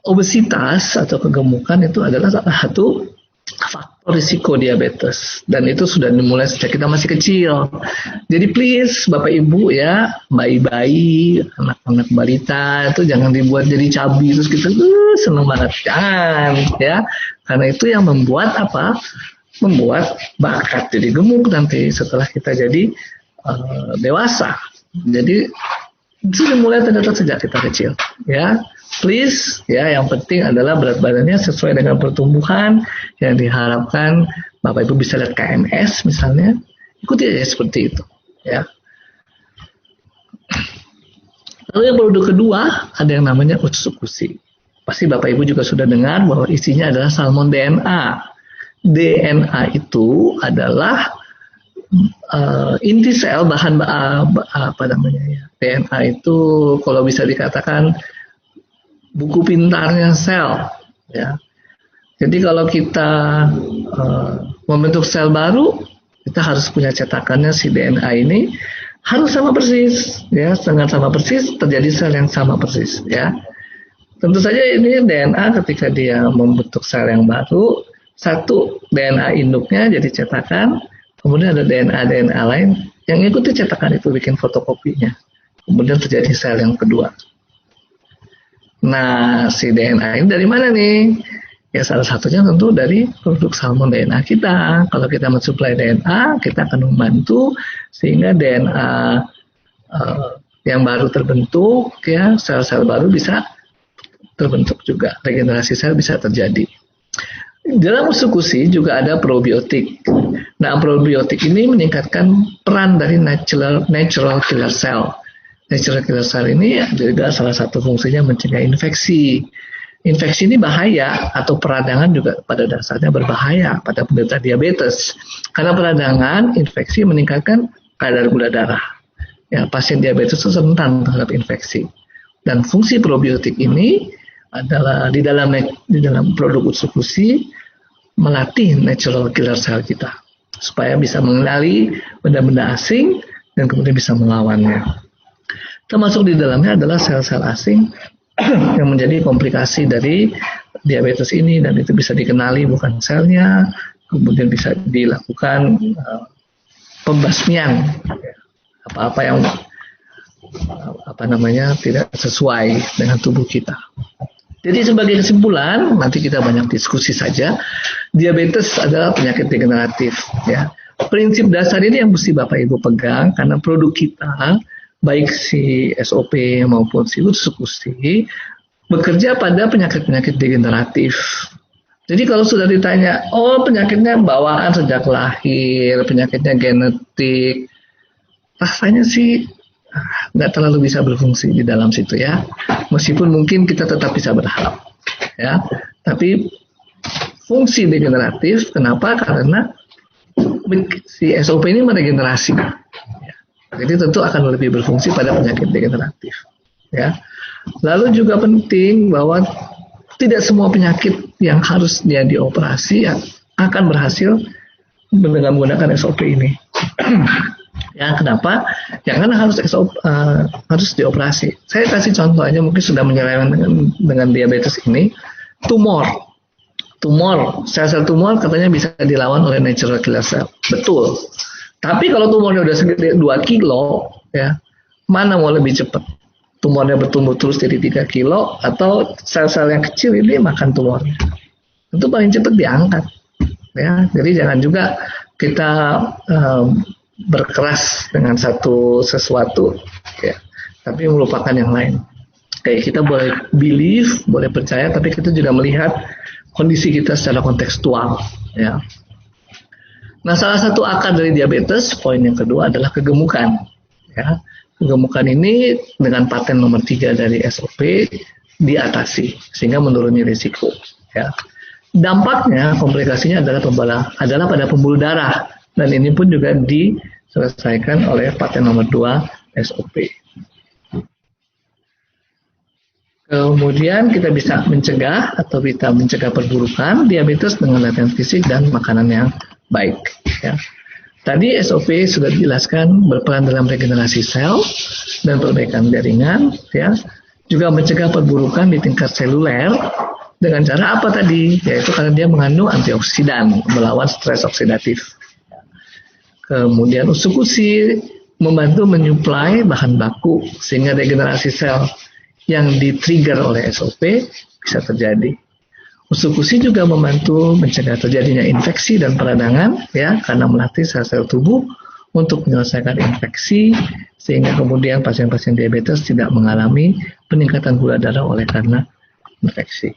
obesitas atau kegemukan itu adalah salah satu faktor risiko diabetes, dan itu sudah dimulai sejak kita masih kecil. Jadi please Bapak Ibu ya, bayi-bayi, anak-anak balita itu jangan dibuat jadi cabi terus kita seneng banget, jangan ya, karena itu yang membuat apa? Membuat bakat jadi gemuk nanti setelah kita jadi dewasa. Jadi itu dimulai ternyata sejak kita kecil ya. Please ya, yang penting adalah berat badannya sesuai dengan pertumbuhan yang diharapkan. Bapak Ibu bisa lihat KMS misalnya, ikuti aja seperti itu ya. Lalu yang produk kedua ada yang namanya utsukushi. Pasti Bapak Ibu juga sudah dengar bahwa isinya adalah salmon DNA. DNA itu adalah inti sel, bahan apa namanya ya. DNA itu kalau bisa dikatakan buku pintarnya sel, ya. Jadi kalau kita membentuk sel baru, kita harus punya cetakannya, si DNA ini harus sama persis, ya. Dengan sama persis terjadi sel yang sama persis, ya. Tentu saja ini DNA ketika dia membentuk sel yang baru, satu DNA induknya jadi cetakan, kemudian ada DNA lain yang ikuti cetakan itu, bikin fotokopinya, kemudian terjadi sel yang kedua. Nah, si DNA ini dari mana nih? Ya, salah satunya tentu dari produk salmon DNA kita. Kalau kita mensuplai DNA, kita akan membantu sehingga DNA yang baru terbentuk, ya, sel-sel baru bisa terbentuk juga. Regenerasi sel bisa terjadi. Dalam utsukushi juga ada probiotik. Nah, probiotik ini meningkatkan peran dari natural killer cell. Natural killer cell ini juga salah satu fungsinya mencegah infeksi. Infeksi ini bahaya, atau peradangan juga pada dasarnya berbahaya pada penderita diabetes. Karena peradangan, infeksi meningkatkan kadar gula darah. Ya, pasien diabetes itu rentan terhadap infeksi. Dan fungsi probiotik ini adalah di dalam produk usukusi melatih natural killer cell kita supaya bisa mengenali benda-benda asing dan kemudian bisa melawannya. Termasuk di dalamnya adalah sel-sel asing yang menjadi komplikasi dari diabetes ini, dan itu bisa dikenali bukan selnya, kemudian bisa dilakukan pembasmian apa-apa yang tidak sesuai dengan tubuh kita. Jadi sebagai kesimpulan, nanti kita banyak diskusi saja. Diabetes adalah penyakit degeneratif, ya. Prinsip dasar ini yang mesti Bapak Ibu pegang, karena produk kita, baik si SOP maupun si usukusi, bekerja pada penyakit-penyakit degeneratif. Jadi kalau sudah ditanya, penyakitnya bawaan sejak lahir, penyakitnya genetik, rasanya sih nggak terlalu bisa berfungsi di dalam situ, ya. Meskipun mungkin kita tetap bisa berharap, ya. Tapi fungsi degeneratif, kenapa? Karena si SOP ini meregenerasi, ya. Jadi tentu akan lebih berfungsi pada penyakit degeneratif, ya. Lalu juga penting bahwa tidak semua penyakit yang harus dia dioperasi akan berhasil dengan menggunakan SOP ini. Ya, kenapa? Ya karena harus dioperasi. Saya kasih contoh aja, mungkin sudah menyeleweng dengan diabetes ini. Tumor, sel-sel tumor katanya bisa dilawan oleh natural killer cell. Betul. Tapi kalau tumornya udah segede 2 kilo, ya, mana mau lebih cepat? Tumornya bertumbuh terus jadi 3 kilo, atau sel-sel yang kecil ini makan tumornya? Itu paling cepat diangkat. Ya, jadi jangan juga kita berkeras dengan sesuatu, ya, tapi melupakan yang lain. Kayak kita boleh believe, boleh percaya, tapi kita juga melihat kondisi kita secara kontekstual, ya. Nah, salah satu akar dari diabetes, poin yang kedua adalah kegemukan, ya. Kegemukan ini dengan paten nomor 3 dari SOP diatasi sehingga menuruni risiko, ya. Dampaknya, komplikasinya adalah pada pembuluh darah, dan ini pun juga diselesaikan oleh paten nomor 2 SOP. Kemudian kita bisa mencegah perburukan diabetes dengan latihan fisik dan makanan yang baik, ya. Tadi SOP sudah dijelaskan berperan dalam regenerasi sel dan perbaikan jaringan, ya. Juga mencegah perburukan di tingkat seluler dengan cara apa tadi? Yaitu karena dia mengandung antioksidan, melawan stres oksidatif. Kemudian usukusi membantu menyuplai bahan baku sehingga regenerasi sel yang di-trigger oleh SOP bisa terjadi. Usukusi juga membantu mencegah terjadinya infeksi dan peradangan, ya, karena melatih sel-sel tubuh untuk menyelesaikan infeksi sehingga kemudian pasien-pasien diabetes tidak mengalami peningkatan gula darah oleh karena infeksi.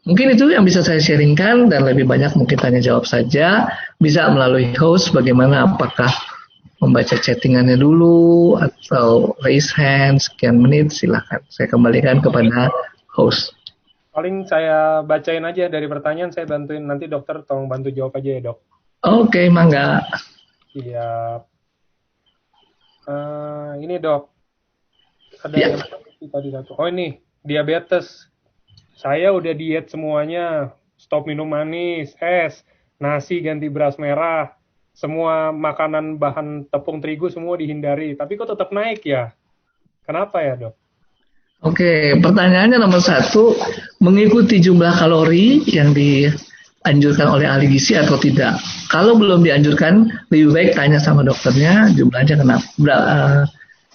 Mungkin itu yang bisa saya sharingkan, dan lebih banyak mungkin tanya jawab saja. Bisa melalui host, bagaimana, apakah membaca chattingannya dulu atau raise hand sekian menit, silahkan. Saya kembalikan kepada host. Paling saya bacain aja dari pertanyaan, saya bantuin. Nanti dokter tolong bantu jawab aja ya, Dok. Oke, mangga. Iya. Ini, Dok. Ada Ya. yang tadi satu. Oh, ini diabetes. Saya udah diet semuanya, stop minum manis, es, nasi ganti beras merah, semua makanan bahan tepung terigu semua dihindari. Tapi kok tetap naik ya? Kenapa ya, Dok? Oke, pertanyaannya nomor 1, mengikuti jumlah kalori yang dianjurkan oleh ahli gizi atau tidak? Kalau belum dianjurkan, lebih baik tanya sama dokternya jumlahnya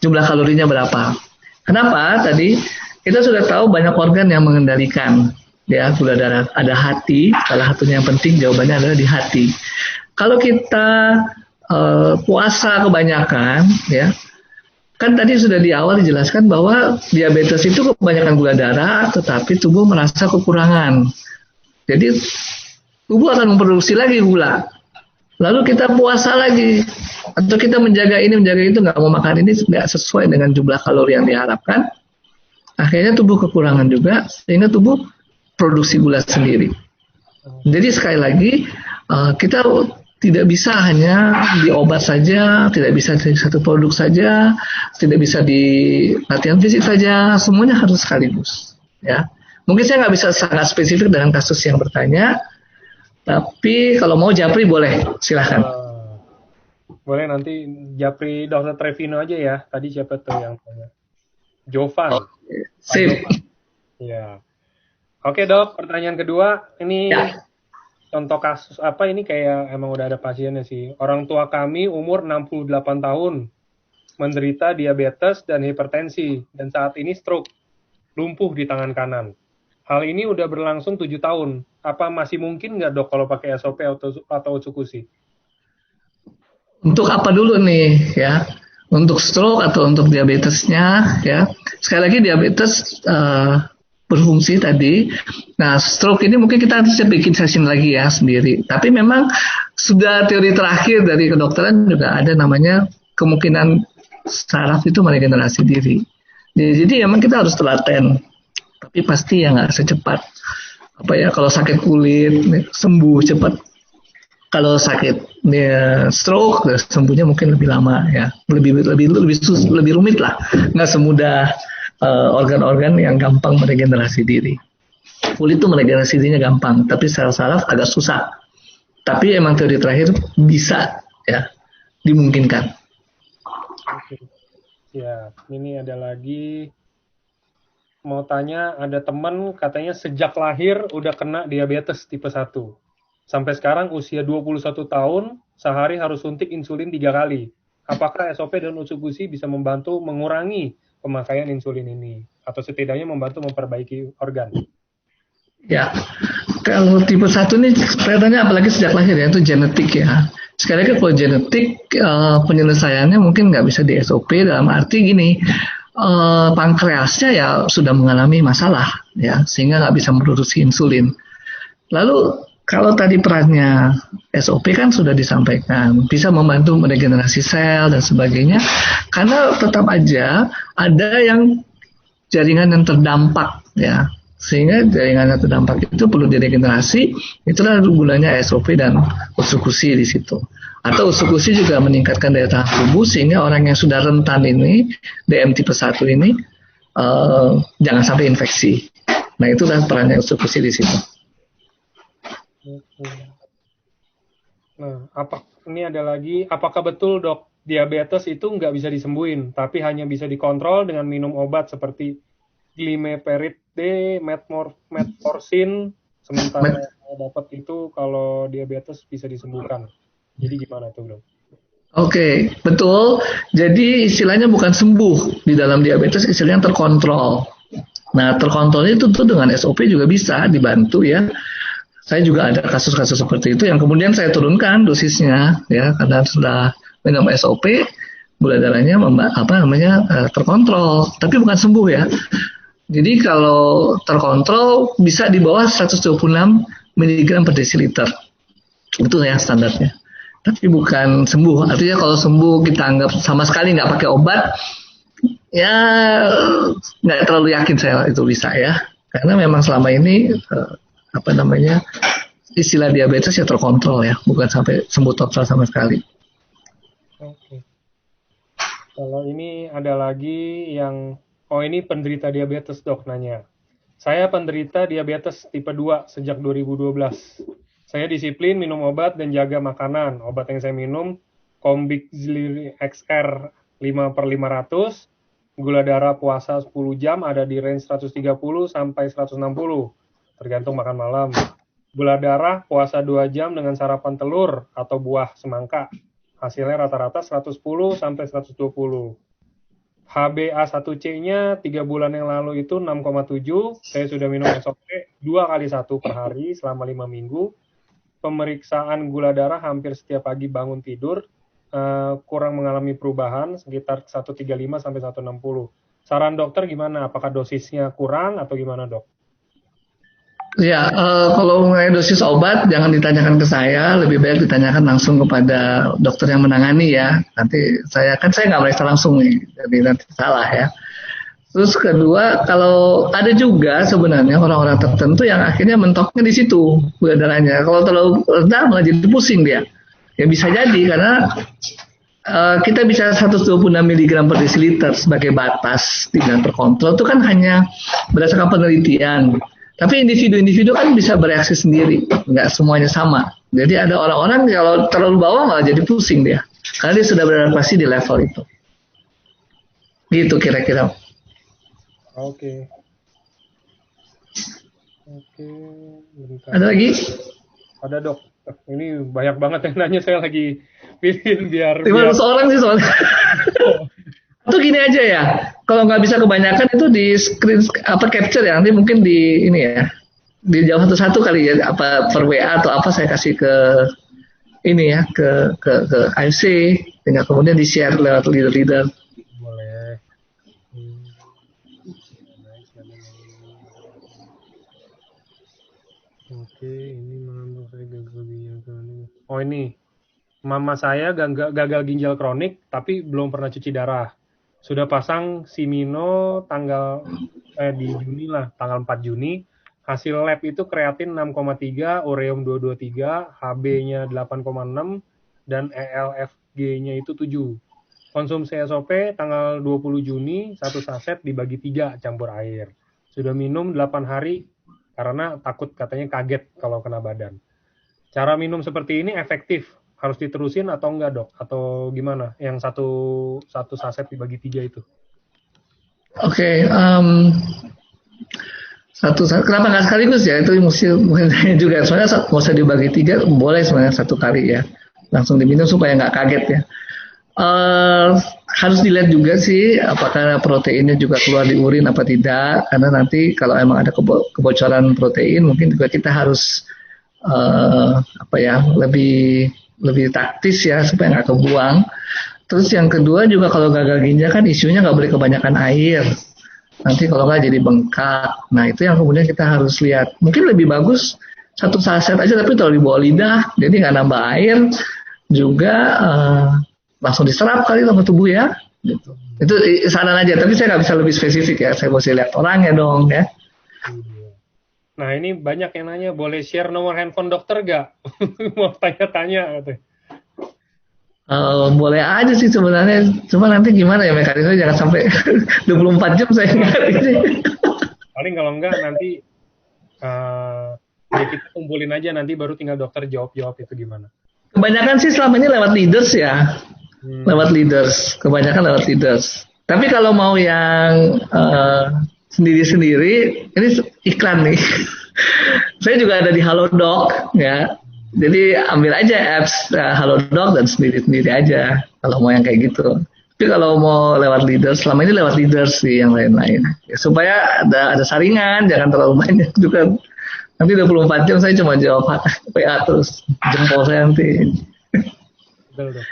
jumlah kalorinya berapa. Kenapa? Tadi kita sudah tahu banyak organ yang mengendalikan, ya, gula darah. Ada hati, salah satunya yang penting jawabannya adalah di hati. Kalau kita puasa kebanyakan, ya, kan tadi sudah di awal dijelaskan bahwa diabetes itu kebanyakan gula darah, tetapi tubuh merasa kekurangan. Jadi tubuh akan memproduksi lagi gula. Lalu kita puasa lagi, atau kita menjaga ini, menjaga itu, nggak mau makan ini, nggak sesuai dengan jumlah kalori yang diharapkan. Akhirnya tubuh kekurangan juga, sehingga tubuh produksi gula sendiri. Jadi sekali lagi, kita tidak bisa hanya di obat saja, tidak bisa di satu produk saja, tidak bisa di latihan fisik saja, semuanya harus sekaligus, ya. Mungkin saya nggak bisa sangat spesifik dengan kasus yang bertanya, tapi kalau mau Japri boleh, silahkan. Boleh nanti Japri Dr. Trevino aja ya. Tadi siapa tuh yang tanya? Jovan. Sip. Ya. Oke dok, pertanyaan kedua. Ini contoh kasus apa ini kayak emang udah ada pasiennya sih. Orang tua kami umur 68 tahun. Menderita diabetes dan hipertensi. Dan saat ini stroke. Lumpuh di tangan kanan. Hal ini udah berlangsung 7 tahun. Apa masih mungkin nggak dok kalau pakai SOP atau Otsukushi? Untuk apa dulu nih ya? Untuk stroke atau untuk diabetesnya ya? Sekali lagi diabetes berfungsi tadi. Nah stroke ini mungkin kita harus bikin session lagi ya sendiri. Tapi memang sudah teori terakhir dari kedokteran juga ada namanya kemungkinan saraf itu meregenerasi diri. Jadi emang kita harus telaten. Tapi pasti ya nggak secepat kalau sakit kulit sembuh cepat, kalau sakit stroke sembuhnya mungkin lebih lama ya, lebih rumit lah, nggak semudah organ-organ yang gampang meregenerasi diri. Kulit itu meregenerasi dirinya gampang, tapi sel saraf agak susah. Tapi emang teori terakhir bisa ya dimungkinkan. Ya, ini ada lagi. Mau tanya, ada teman katanya sejak lahir udah kena diabetes tipe 1. Sampai sekarang usia 21 tahun, sehari harus suntik insulin 3 kali. Apakah SOP dan Otsukushi bisa membantu mengurangi pemakaian insulin ini? Atau setidaknya membantu memperbaiki organ? Ya, kalau tipe 1 ini kelihatannya apalagi sejak lahir ya, itu genetik ya. Sekali lagi kalau genetik, penyelesaiannya mungkin nggak bisa di SOP dalam arti gini, pankreasnya ya sudah mengalami masalah ya sehingga nggak bisa memproduksi insulin. Lalu kalau tadi perannya SOP kan sudah disampaikan bisa membantu meregenerasi sel dan sebagainya, karena tetap aja ada yang jaringan yang terdampak ya, sehingga jaringan yang terdampak itu perlu diregenerasi. Itulah gunanya SOP dan Otsukushi di situ. Atau Otsukushi juga meningkatkan daya tahan tubuh sehingga orang yang sudah rentan ini, DM tipe 1 ini, jangan sampai infeksi. Nah itulah perannya Otsukushi di situ. Nah, ini ada lagi, apakah betul dok, diabetes itu nggak bisa disembuhin, tapi hanya bisa dikontrol dengan minum obat seperti glimeperidde, metformin, sementara yang dapat itu kalau diabetes bisa disembuhkan. Jadi gimana tuh dok? Oke, betul. Jadi istilahnya bukan sembuh di dalam diabetes, istilahnya terkontrol. Nah, terkontrol itu tuh dengan SOP juga bisa dibantu ya. Saya juga ada kasus-kasus seperti itu yang kemudian saya turunkan dosisnya ya, karena sudah minum SOP, gula darahnya terkontrol, tapi bukan sembuh ya. Jadi kalau terkontrol bisa di bawah 126 mg per desiliter. Itu ya standarnya. Tapi bukan sembuh. Artinya kalau sembuh kita anggap sama sekali nggak pakai obat, ya nggak terlalu yakin saya itu bisa ya. Karena memang selama ini istilah diabetes ya terkontrol ya, bukan sampai sembuh total sama sekali. Oke. Kalau ini ada lagi yang, ini penderita diabetes dok nanya. Saya penderita diabetes tipe 2 sejak 2012. Saya disiplin minum obat dan jaga makanan. Obat yang saya minum, Combixlir XR 5/500, gula darah puasa 10 jam ada di range 130 sampai 160, tergantung makan malam. Gula darah puasa 2 jam dengan sarapan telur atau buah semangka. Hasilnya rata-rata 110 sampai 120. HbA1c-nya 3 bulan yang lalu itu 6,7. Saya sudah minum SOP 2 kali 1 per hari selama 5 minggu. Pemeriksaan gula darah hampir setiap pagi bangun tidur, kurang mengalami perubahan, sekitar 135 sampai 160. Saran dokter gimana? Apakah dosisnya kurang atau gimana dok? Ya, kalau mengenai dosis obat jangan ditanyakan ke saya, lebih baik ditanyakan langsung kepada dokter yang menangani ya. Nanti saya nggak meriksa langsung nih, jadi nanti salah ya. Terus kedua, kalau ada juga sebenarnya orang-orang tertentu yang akhirnya mentoknya di situ gula darahnya. Kalau terlalu rendah malah jadi pusing dia. Ya bisa jadi karena kita bisa 126 mg per desiliter sebagai batas tidak terkontrol itu kan hanya berdasarkan penelitian. Tapi individu-individu kan bisa bereaksi sendiri, nggak semuanya sama. Jadi ada orang-orang kalau terlalu bawah malah jadi pusing dia, karena dia sudah beradaptasi di level itu. Gitu kira-kira. Oke. Bentar. Ada lagi? Ada dok. Ini banyak banget yang nanya, saya lagi pilihin biar 500 orang sih soalnya. Atau gini aja ya, kalau nggak bisa kebanyakan itu di screen capture ya, nanti mungkin di ini ya, dijawab satu-satu kali ya, apa per WA atau apa saya kasih ke ini ya, ke AFC, tinggal kemudian di share lewat leader-leader. boleh. Oke, ini mengantuk saya gagal ginjal kronik. Oh ini, mama saya gagal ginjal kronik tapi belum pernah cuci darah. Sudah pasang Simino di Juni lah, tanggal 4 Juni. Hasil lab itu kreatin 6,3, ureum 223, HB-nya 8,6, dan ELFG-nya itu 7. Konsumsi SOP tanggal 20 Juni, 1 saset dibagi 3 campur air. Sudah minum 8 hari karena takut katanya kaget kalau kena badan. Cara minum seperti ini efektif? Harus diterusin atau enggak dok? Atau gimana? Yang satu saset dibagi 3 itu? Oke, kenapa nggak sekaligus ya? Itu mungkin juga. Soalnya nggak usah dibagi 3, boleh sebenarnya 1 kali ya. Langsung diminum supaya nggak kaget ya. Harus dilihat juga sih apakah proteinnya juga keluar di urin apa tidak. Karena nanti kalau emang ada kebocoran protein, mungkin juga kita harus lebih taktis ya supaya nggak kebuang. Terus yang kedua juga kalau gagal ginjal kan isunya nggak boleh kebanyakan air. Nanti kalau nggak jadi bengkak. Nah itu yang kemudian kita harus lihat. Mungkin lebih bagus 1 saset aja tapi kalau di bawah lidah, jadi nggak nambah air. Juga langsung diserap kali sama tubuh ya. Gitu. Itu saran aja. Tapi saya nggak bisa lebih spesifik ya. Saya mesti lihat orangnya dong ya. Nah ini banyak yang nanya, boleh share nomor handphone dokter gak? Mau tanya-tanya katanya. Boleh aja sih sebenarnya, cuma nanti gimana ya mekanisme, jangan sampai 24 jam saya nggak. Paling kalau enggak nanti ya kita kumpulin aja, nanti baru tinggal dokter jawab itu gimana. Kebanyakan sih selama ini lewat leaders ya, lewat leaders, kebanyakan lewat leaders. Tapi kalau mau yang sendiri-sendiri, ini iklan nih. Saya juga ada di Halodoc ya. Jadi ambil aja apps Halodoc dan sendiri-sendiri aja kalau mau yang kayak gitu. Tapi kalau mau lewat leaders, selama ini lewat leaders sih yang lain-lain. Ya, supaya ada saringan, jangan terlalu banyak juga. Nanti 24 jam saya cuma jawab PA terus jempol saya nanti. Betul.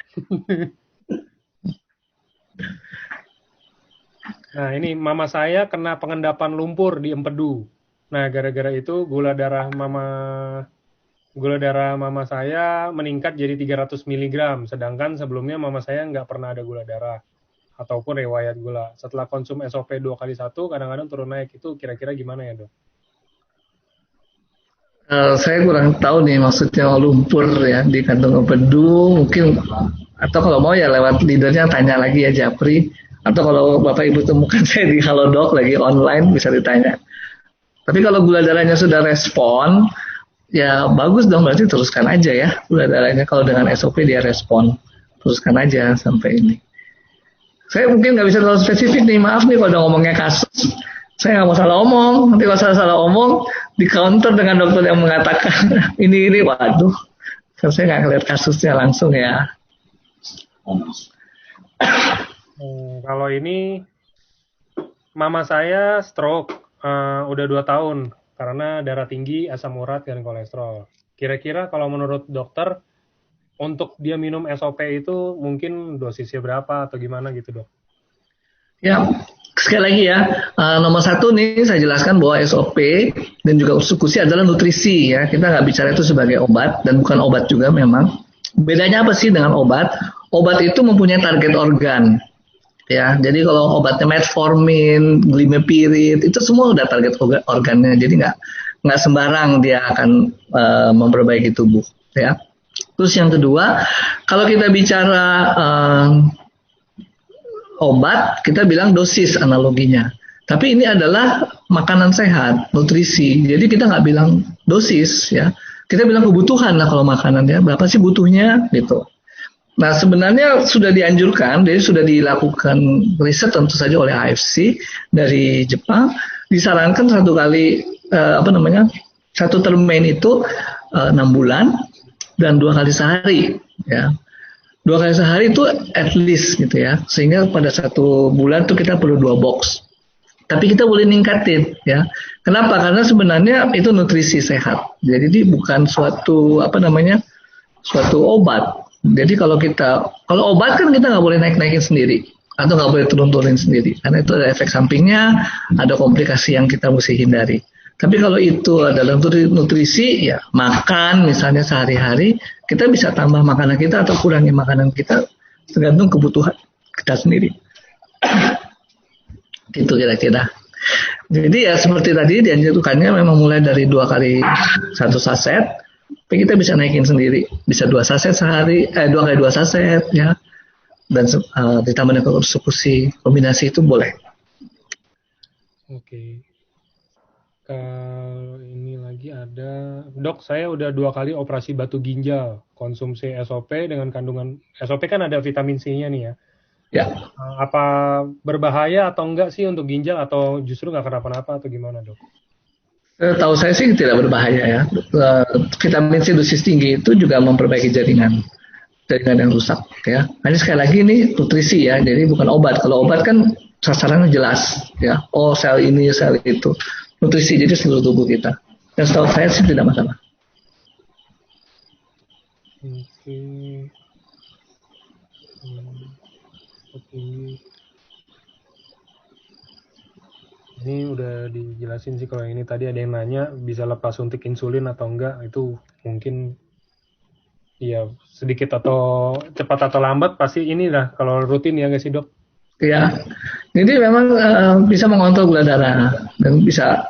Nah ini mama saya kena pengendapan lumpur di empedu. Nah gara-gara itu gula darah mama saya meningkat jadi 300 mg. Sedangkan sebelumnya mama saya nggak pernah ada gula darah ataupun riwayat gula. Setelah konsum SOP 2x1 kadang-kadang turun naik. Itu kira-kira gimana ya dok? Saya kurang tahu nih maksudnya lumpur ya di kantung empedu mungkin, atau kalau mau ya lewat leadernya tanya lagi ya Japri. Atau kalau Bapak Ibu temukan saya di Halodoc lagi online bisa ditanya. Tapi kalau gula darahnya sudah respon, ya bagus dong, berarti teruskan aja ya gula darahnya. Kalau dengan SOP dia respon, teruskan aja sampai ini. Saya mungkin nggak bisa terlalu spesifik nih, maaf nih kalau udah ngomongnya kasus. Saya nggak mau salah omong, nanti kalau salah omong di counter dengan dokter yang mengatakan ini, waduh. Saya nggak ngeliat kasusnya langsung ya. Kalau ini mama saya stroke udah 2 tahun karena darah tinggi, asam urat, dan kolesterol. Kira-kira kalau menurut dokter untuk dia minum SOP itu mungkin dosisnya berapa atau gimana gitu dok? Ya, sekali lagi ya, nomor 1 nih saya jelaskan bahwa SOP dan juga usukusi adalah nutrisi ya. Kita nggak bicara itu sebagai obat dan bukan obat juga memang. Bedanya apa sih dengan obat? Obat itu mempunyai target organ. Ya, jadi kalau obatnya metformin, glimepirid, itu semua udah target organnya. Jadi nggak sembarang dia akan memperbaiki tubuh. Ya. Terus yang kedua, kalau kita bicara obat, kita bilang dosis analoginya. Tapi ini adalah makanan sehat, nutrisi. Jadi kita nggak bilang dosis ya, kita bilang kebutuhan lah kalau makanan ya, berapa sih butuhnya gitu. Nah sebenarnya sudah dianjurkan, jadi sudah dilakukan riset tentu saja oleh AFC dari Jepang, disarankan satu kali satu term main itu 6 bulan dan 2 kali sehari ya. 2 kali sehari itu at least gitu ya, sehingga pada 1 bulan tuh kita perlu 2 box. Tapi kita boleh ningkatin ya. Kenapa? Karena sebenarnya itu nutrisi sehat. Jadi ini bukan suatu suatu obat. Jadi kalau obat kan kita nggak boleh naik-naikin sendiri atau nggak boleh turun-turunin sendiri. Karena itu ada efek sampingnya, ada komplikasi yang kita mesti hindari. Tapi kalau itu adalah nutrisi, ya makan misalnya sehari-hari, kita bisa tambah makanan kita atau kurangi makanan kita tergantung kebutuhan kita sendiri. Itu kira-kira. Jadi ya seperti tadi dianjurkannya memang mulai dari 2 kali 1 saset, tapi kita bisa naikin sendiri, bisa 2 saset sehari, 2 kali 2 saset ya, dan ditambah dengan konsumsi kombinasi itu boleh. Oke. Ini lagi ada, dok saya udah 2 kali operasi batu ginjal, konsumsi SOP dengan kandungan, SOP kan ada vitamin C-nya nih ya. Ya. Apa berbahaya atau enggak sih untuk ginjal atau justru nggak kenapa-napa atau gimana dok? Tahu saya sih tidak berbahaya ya. Vitamin C dosis tinggi itu juga memperbaiki jaringan yang rusak ya. Ini sekali lagi ini nutrisi ya, jadi bukan obat. Kalau obat kan sasarannya jelas ya. Oh sel ini sel itu. Nutrisi jadi seluruh tubuh kita. Dan setahu saya sih tidak masalah. Oke. Ini udah dijelasin sih kalau ini tadi ada yang nanya bisa lepas suntik insulin atau enggak, itu mungkin ya sedikit atau cepat atau lambat pasti inilah kalau rutin ya nggak sih dok? Ya, jadi memang bisa mengontrol gula darah dan bisa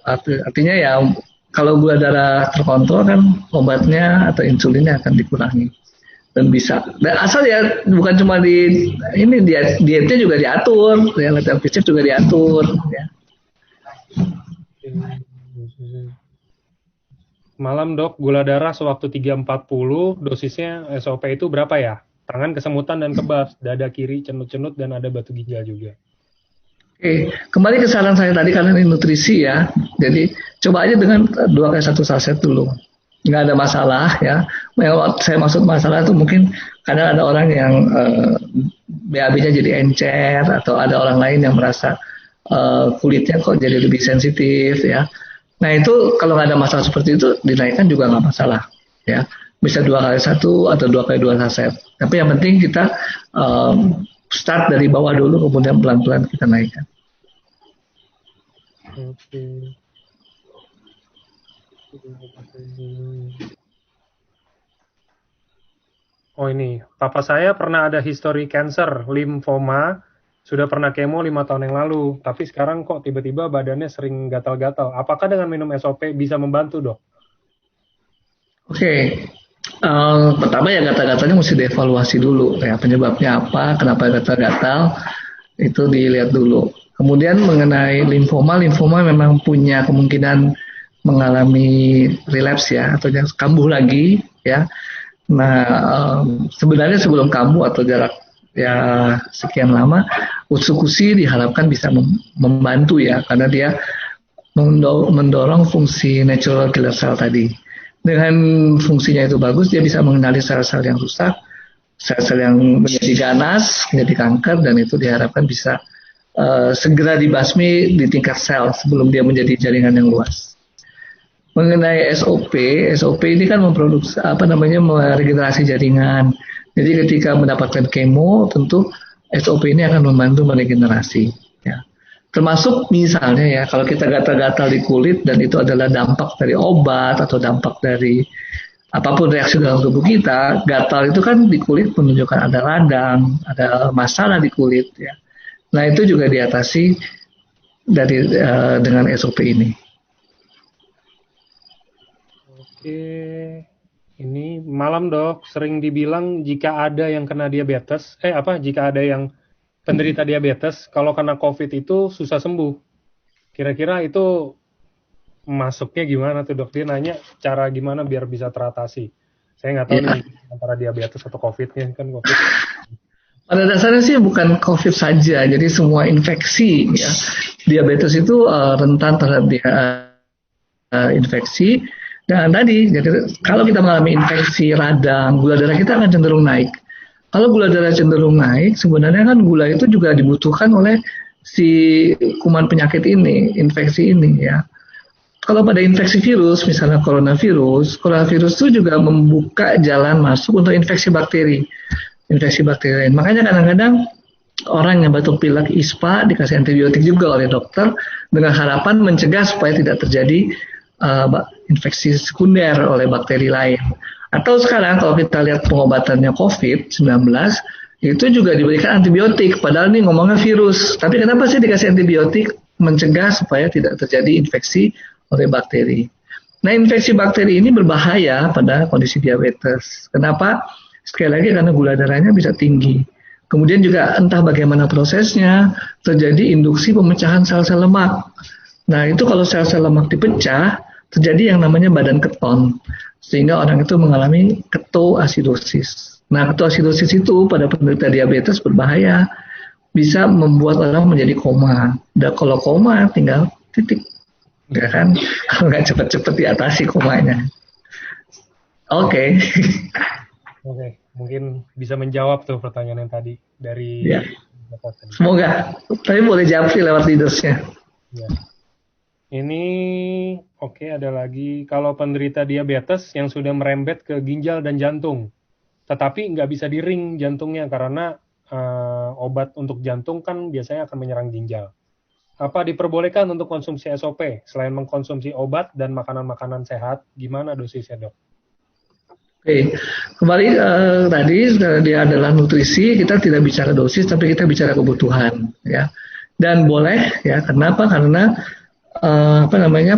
artinya ya kalau gula darah terkontrol kan obatnya atau insulinnya akan dikurangi. Dan bisa. Dan asal ya bukan cuma dietnya juga diatur, ya latihan fisik juga diatur. Ya. Malam dok, gula darah sewaktu 340, dosisnya SOP itu berapa ya? Tangan kesemutan dan kebas, dada kiri cenut-cenut dan ada batu ginjal juga. Oke, kembali ke saran saya tadi karena ini nutrisi ya. Jadi coba aja dengan 2 kali 1 saset dulu. Nggak ada masalah ya. Yang saya maksud masalah itu mungkin kadang ada orang yang BAB-nya jadi encer atau ada orang lain yang merasa kulitnya kok jadi lebih sensitif ya. Nah itu kalau nggak ada masalah seperti itu dinaikkan juga nggak masalah ya. Bisa 2 kali 1 atau 2 kali 2 saset. Tapi yang penting kita start dari bawah dulu kemudian pelan-pelan kita naikkan. Oke. Oh ini, papa saya pernah ada history cancer, limfoma, sudah pernah kemo 5 tahun yang lalu, tapi sekarang kok tiba-tiba badannya sering gatal-gatal. Apakah dengan minum SOP bisa membantu dok? Oke. Pertama ya gatal-gatalnya mesti dievaluasi dulu ya penyebabnya apa, kenapa gatal-gatal itu dilihat dulu. Kemudian mengenai limfoma memang punya kemungkinan mengalami relapse ya atau kambuh lagi ya. Nah sebenarnya sebelum kambuh atau jarak ya sekian lama usukusi diharapkan bisa membantu ya karena dia mendorong fungsi natural killer cell tadi. Dengan fungsinya itu bagus, dia bisa mengenali sel-sel yang rusak, sel-sel yang menjadi ganas, menjadi kanker, dan itu diharapkan bisa segera dibasmi di tingkat sel sebelum dia menjadi jaringan yang luas. Mengenai SOP ini kan memproduksi meregenerasi jaringan. Jadi ketika mendapatkan kemo, tentu SOP ini akan membantu meregenerasi. Ya. Termasuk misalnya ya kalau kita gatal-gatal di kulit dan itu adalah dampak dari obat atau dampak dari apapun reaksi dalam tubuh kita, gatal itu kan di kulit menunjukkan ada radang, ada masalah di kulit ya. Nah itu juga diatasi dengan SOP ini. Oke, ini malam dok, sering dibilang jika ada yang kena diabetes, jika ada yang penderita diabetes, kalau kena COVID itu susah sembuh. Kira-kira itu masuknya gimana tuh dok? Dia nanya cara gimana biar bisa teratasi. Saya nggak tahu Ya, nih antara diabetes atau COVID-nya kan COVID. pada dasarnya sih bukan COVID saja, jadi semua infeksi ya. Diabetes itu rentan terhadap infeksi. Dan tadi, jadi kalau kita mengalami infeksi radang, gula darah kita akan cenderung naik. Kalau gula darah cenderung naik, sebenarnya kan gula itu juga dibutuhkan oleh si kuman penyakit ini, infeksi ini ya. Kalau pada infeksi virus, misalnya coronavirus itu juga membuka jalan masuk untuk infeksi bakteri lain. Makanya kadang-kadang orang yang batuk pilek ISPA dikasih antibiotik juga oleh dokter dengan harapan mencegah supaya tidak terjadi infeksi sekunder oleh bakteri lain. Atau sekarang kalau kita lihat pengobatannya COVID-19 itu juga diberikan antibiotik, padahal ini ngomongnya virus. Tapi kenapa sih dikasih antibiotik? Mencegah supaya tidak terjadi infeksi oleh bakteri. Nah, infeksi bakteri ini berbahaya pada kondisi diabetes. Kenapa? Sekali lagi karena gula darahnya bisa tinggi. Kemudian juga entah bagaimana prosesnya, terjadi induksi pemecahan sel-sel lemak. Nah, itu kalau sel-sel lemak dipecah, terjadi yang namanya badan keton. Sehingga orang itu mengalami ketoasidosis. Nah, ketoasidosis itu pada penderita diabetes berbahaya. Bisa membuat orang menjadi koma. Dan kalau koma, tinggal titik. Ya kan? Kalau nggak cepat-cepat diatasi komanya. Oke. Oke, mungkin bisa menjawab tuh pertanyaan yang tadi dari Ya. Semoga. Tapi boleh jawab sih lewat leadersnya. ya. Ini oke, ada lagi. Kalau penderita diabetes yang sudah merembet ke ginjal dan jantung, tetapi nggak bisa di-ring jantungnya karena obat untuk jantung kan biasanya akan menyerang ginjal. Apa diperbolehkan untuk konsumsi SOP selain mengkonsumsi obat dan makanan-makanan sehat? Gimana dosisnya, dok? Oke, kembali tadi dia adalah nutrisi, kita tidak bicara dosis, tapi kita bicara kebutuhan, ya. Dan boleh, ya. Kenapa? Karena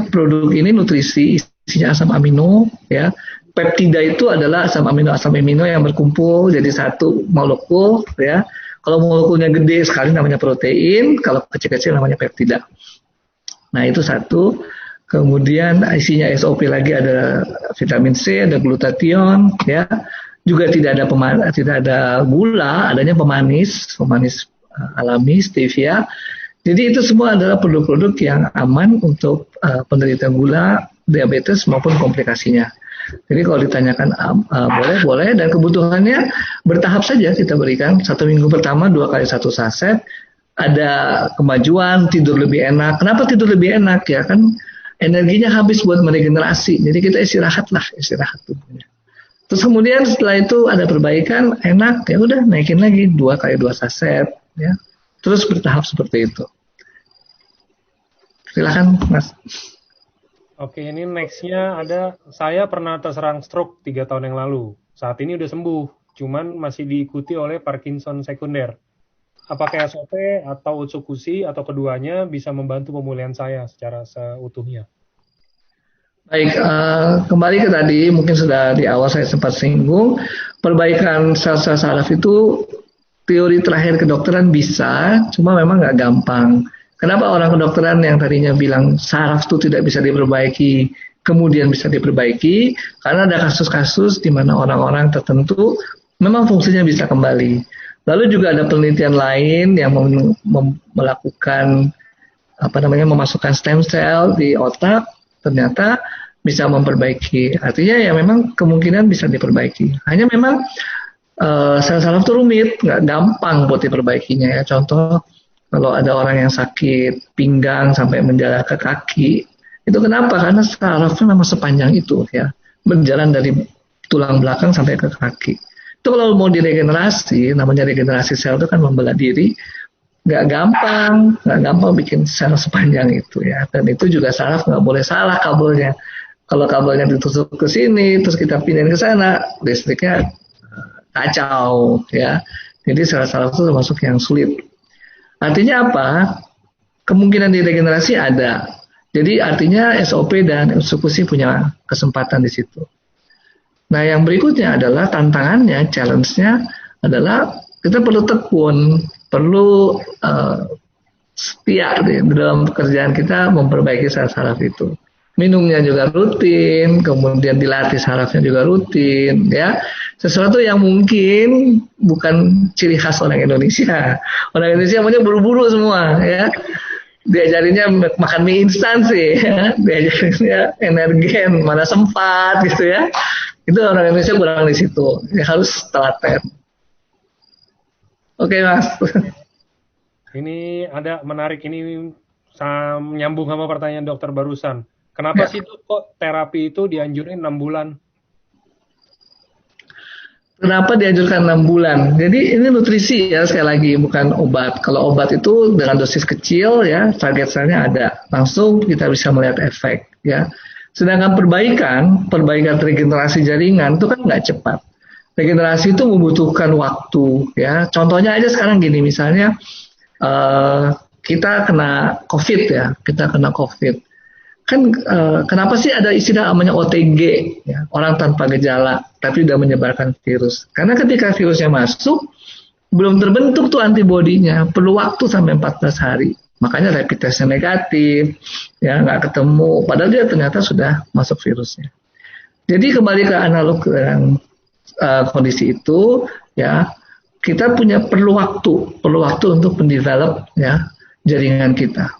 produk ini nutrisi isinya asam amino, ya. Peptida itu adalah asam amino yang berkumpul jadi satu molekul, ya. Kalau molekulnya gede sekali namanya protein, kalau kecil-kecil namanya peptida. Nah itu satu. Kemudian isinya SOP lagi ada vitamin C, ada glutathione, ya. Juga tidak ada gula, adanya pemanis alami stevia. Jadi itu semua adalah produk-produk yang aman untuk penderita gula, diabetes maupun komplikasinya. Jadi kalau ditanyakan boleh dan kebutuhannya bertahap saja kita berikan. 1 minggu pertama 2 kali 1 saset. Ada kemajuan, tidur lebih enak. Kenapa tidur lebih enak ya kan? Energinya habis buat meregenerasi. Jadi kita istirahat tubuhnya. Terus kemudian setelah itu ada perbaikan, enak, ya udah naikin lagi 2 kali 2 saset, ya. Terus bertahap seperti itu. Silakan, Mas. Oke, ini nextnya ada, saya pernah terserang stroke 3 tahun yang lalu. Saat ini udah sembuh, cuman masih diikuti oleh Parkinson sekunder. Apakah SOP atau Utsukushi atau keduanya bisa membantu pemulihan saya secara seutuhnya? Baik, kembali ke tadi, mungkin sudah di awal saya sempat singgung, perbaikan sel-sel saraf itu teori terakhir kedokteran bisa, cuma memang nggak gampang. Kenapa orang kedokteran yang tadinya bilang saraf itu tidak bisa diperbaiki, kemudian bisa diperbaiki? Karena ada kasus-kasus di mana orang-orang tertentu memang fungsinya bisa kembali. Lalu juga ada penelitian lain yang melakukan memasukkan stem cell di otak, ternyata bisa memperbaiki. Artinya ya memang kemungkinan bisa diperbaiki. Hanya memang sel saraf itu rumit, nggak gampang buat diperbaikinya ya. Contoh kalau ada orang yang sakit pinggang sampai menjalar ke kaki, itu kenapa? Karena sarafnya memang sepanjang itu ya, berjalan dari tulang belakang sampai ke kaki. Itu kalau mau diregenerasi, namanya regenerasi sel itu kan membelah diri, nggak gampang bikin sel sepanjang itu ya. Dan itu juga saraf nggak boleh salah kabelnya. Kalau kabelnya ditusuk ke sini, terus kita pindahin ke sana, listriknya kacau ya. Jadi sel saraf itu termasuk yang sulit. Artinya apa? Kemungkinan diregenerasi ada. Jadi artinya SOP dan Utsukushi punya kesempatan di situ. Nah yang berikutnya adalah tantangannya, challenge-nya adalah kita perlu tekun, perlu setia di dalam pekerjaan kita memperbaiki saraf itu. Minumnya juga rutin, kemudian dilatih sarafnya juga rutin, ya. Sesuatu yang mungkin bukan ciri khas orang Indonesia. Orang Indonesia maunya buru-buru semua, ya. Diajarinnya makan mie instan sih, ya. Diajarinnya energen, mana sempat gitu ya. Itu orang Indonesia kurang di situ. Ya, harus telaten. Oke, Mas. Ini ada menarik ini nyambung sama pertanyaan dokter barusan. Kenapa sih Dok, kok terapi itu dianjurin 6 bulan? Kenapa dianjurkan 6 bulan? Jadi ini nutrisi ya, sekali lagi, bukan obat. Kalau obat itu dengan dosis kecil ya, target selnya ada. Langsung kita bisa melihat efek ya. Sedangkan perbaikan regenerasi jaringan itu kan nggak cepat. Regenerasi itu membutuhkan waktu ya. Contohnya aja sekarang gini, misalnya kita kena COVID ya, kan kenapa sih ada istilah namanya OTG ya, orang tanpa gejala tapi sudah menyebarkan virus, karena ketika virusnya masuk belum terbentuk tuh antibodinya, perlu waktu sampai 14 hari, makanya rapid testnya negatif ya, nggak ketemu padahal dia ternyata sudah masuk virusnya. Jadi kembali ke analog dengan kondisi itu ya, kita perlu waktu untuk mendevelop ya jaringan kita.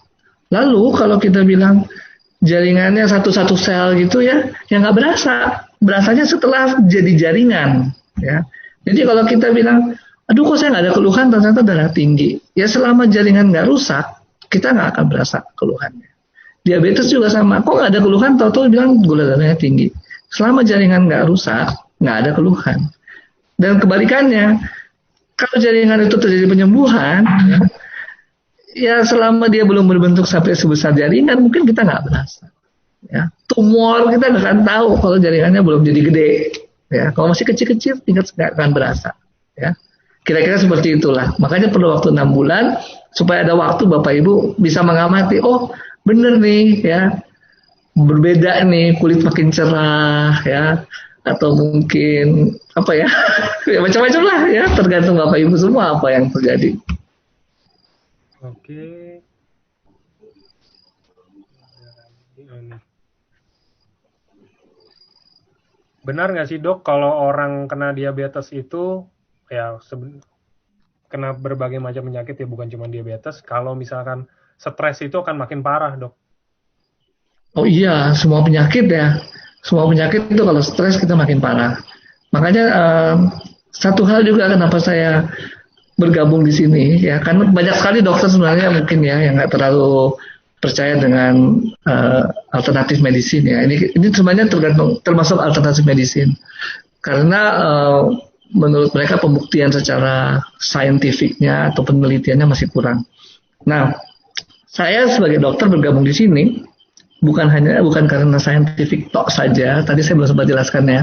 Lalu kalau kita bilang jaringannya satu-satu sel gitu ya, yang nggak berasanya setelah jadi jaringan ya. Jadi kalau kita bilang, aduh kok saya nggak ada keluhan, ternyata darah tinggi, ya selama jaringan nggak rusak, kita nggak akan berasa keluhannya. Diabetes juga sama, kok nggak ada keluhan, tahu-tahu bilang gula darahnya tinggi. Selama jaringan nggak rusak, nggak ada keluhan. Dan kebalikannya, kalau jaringan itu terjadi penyembuhan, ya selama dia belum berbentuk sampai sebesar jaringan, mungkin kita nggak berasa. Ya, tumor kita nggak akan tahu kalau jaringannya belum jadi gede. Ya, kalau masih kecil-kecil, tingkat nggak akan berasa. Ya, kira-kira seperti itulah. Makanya perlu waktu 6 bulan supaya ada waktu Bapak Ibu bisa mengamati. Oh, bener nih, ya, berbeda nih, kulit makin cerah, ya, atau mungkin apa ya, ya macam-macam lah, ya, tergantung Bapak Ibu semua apa yang terjadi. Oke. Benar nggak sih Dok, kalau orang kena diabetes itu ya kena berbagai macam penyakit ya, bukan cuma diabetes, kalau misalkan stres itu akan makin parah Dok? Oh iya, semua penyakit ya. Semua penyakit itu kalau stres kita makin parah. Makanya satu hal juga kenapa saya bergabung di sini ya, karena banyak sekali dokter sebenarnya mungkin ya yang nggak terlalu percaya dengan alternatif medicine ya. Ini sebenarnya termasuk alternatif medicine karena menurut mereka pembuktian secara saintifiknya atau penelitiannya masih kurang. Nah, saya sebagai dokter bergabung di sini bukan karena saintifik tok saja. Tadi saya belum sempat jelaskan ya.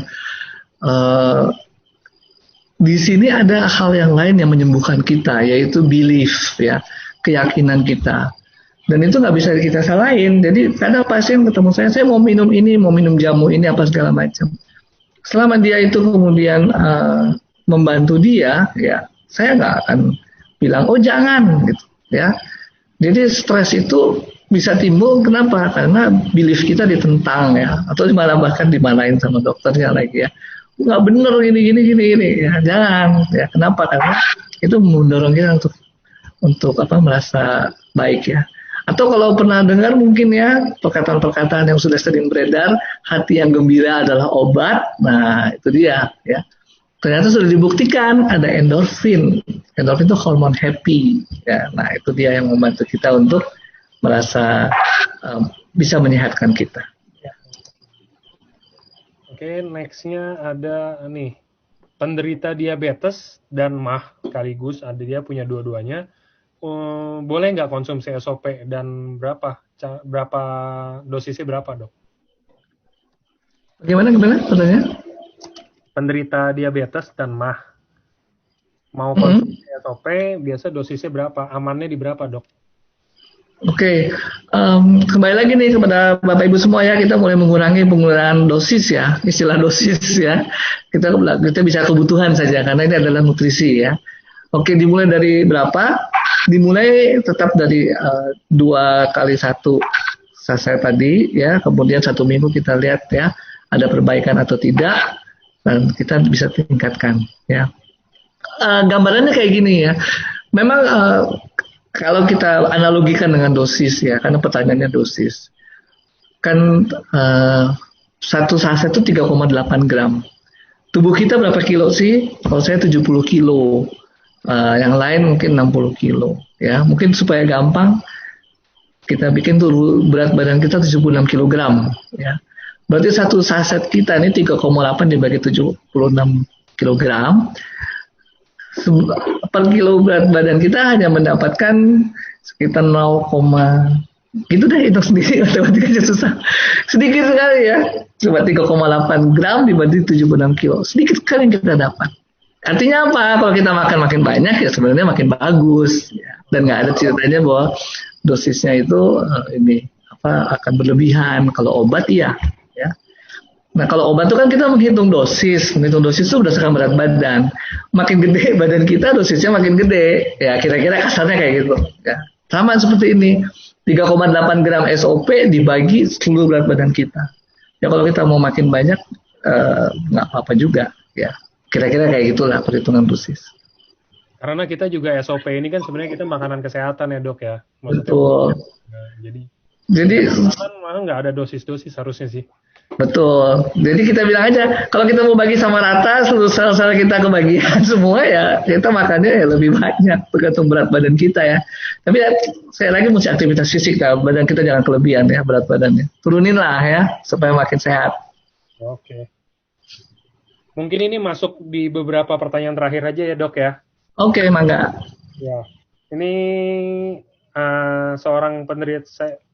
Di sini ada hal yang lain yang menyembuhkan kita, yaitu belief ya, keyakinan kita. Dan itu nggak bisa kita salahin. Jadi kadang pasien ketemu saya mau minum ini, mau minum jamu ini, apa segala macam. Selama dia itu kemudian membantu dia, ya saya nggak akan bilang, oh jangan, gitu ya. Jadi stres itu bisa timbul, kenapa? Karena belief kita ditentang ya, atau malah bahkan dimarahin sama dokternya lagi ya. Nggak bener gini ya, jangan ya. Kenapa? Karena itu mendorong kita untuk merasa baik ya. Atau kalau pernah dengar mungkin ya perkataan-perkataan yang sudah sering beredar, hati yang gembira adalah obat. Nah itu dia ya. Ternyata sudah dibuktikan ada endorfin. Endorfin itu hormon happy ya. Nah itu dia yang membantu kita untuk merasa bisa menyehatkan kita. Oke, nextnya ada nih, penderita diabetes dan MAH sekaligus, ada dia punya dua-duanya, boleh nggak konsumsi SOP dan berapa dosisnya berapa Dok? Gimana pertanyaan? Penderita diabetes dan MAH mau konsumsi SOP, biasa dosisnya berapa? Amannya di berapa Dok? Oke, kembali lagi nih kepada Bapak Ibu semua ya, kita mulai mengurangi penggunaan dosis ya, istilah dosis ya. Kita bisa kebutuhan saja karena ini adalah nutrisi ya. Oke, dimulai dari berapa? dimulai tetap dari 2 kali 1 saset tadi ya, kemudian 1 minggu kita lihat ya ada perbaikan atau tidak, dan kita bisa tingkatkan ya. Gambarannya kayak gini ya, memang kalau kita analogikan dengan dosis ya, karena pertanyaannya dosis kan, 1 saset itu 3,8 gram. Tubuh kita berapa kilo sih? Kalau saya 70 kilo, yang lain mungkin 60 kilo ya. Mungkin supaya gampang kita bikin tuh berat badan kita 76 kilogram ya. Berarti 1 saset kita ini 3,8 dibagi 76 kilogram. Per kilo berat badan kita hanya mendapatkan sekitar 0, gitu deh, hitung sendiri, matematikanya susah. Sedikit sekali ya. Coba 3,8 gram dibagi 76 kilo. Sedikit sekali yang kita dapat. Artinya apa? Kalau kita makan makin banyak ya sebenarnya makin bagus ya. Dan nggak ada ceritanya bahwa dosisnya itu akan berlebihan. Kalau obat iya ya. Nah kalau obat itu kan kita menghitung dosis itu berdasarkan berat badan. Makin gede badan kita dosisnya makin gede. Ya kira-kira kasarnya kayak gitu ya. Sama seperti ini. 3,8 gram SOP dibagi seluruh berat badan kita. Ya kalau kita mau makin banyak nggak apa-apa juga ya. Kira-kira kayak gitulah perhitungan dosis. Karena kita juga SOP ini kan sebenarnya kita makanan kesehatan ya dok ya. Maksudnya, betul. Jadi malah nggak ada dosis-dosis harusnya sih. Betul. Jadi kita bilang aja, kalau kita mau bagi sama rata seluruh sel-sel kita kebagian semua ya, kita makannya ya lebih banyak tergantung berat badan kita ya. Tapi ya, saya lagi mesti aktivitas fisik ya, badan kita jangan kelebihan ya berat badannya. Turunin lah ya supaya makin sehat. Oke. Mungkin ini masuk di beberapa pertanyaan terakhir aja ya dok ya. Oke, mangga. Ya. Ini seorang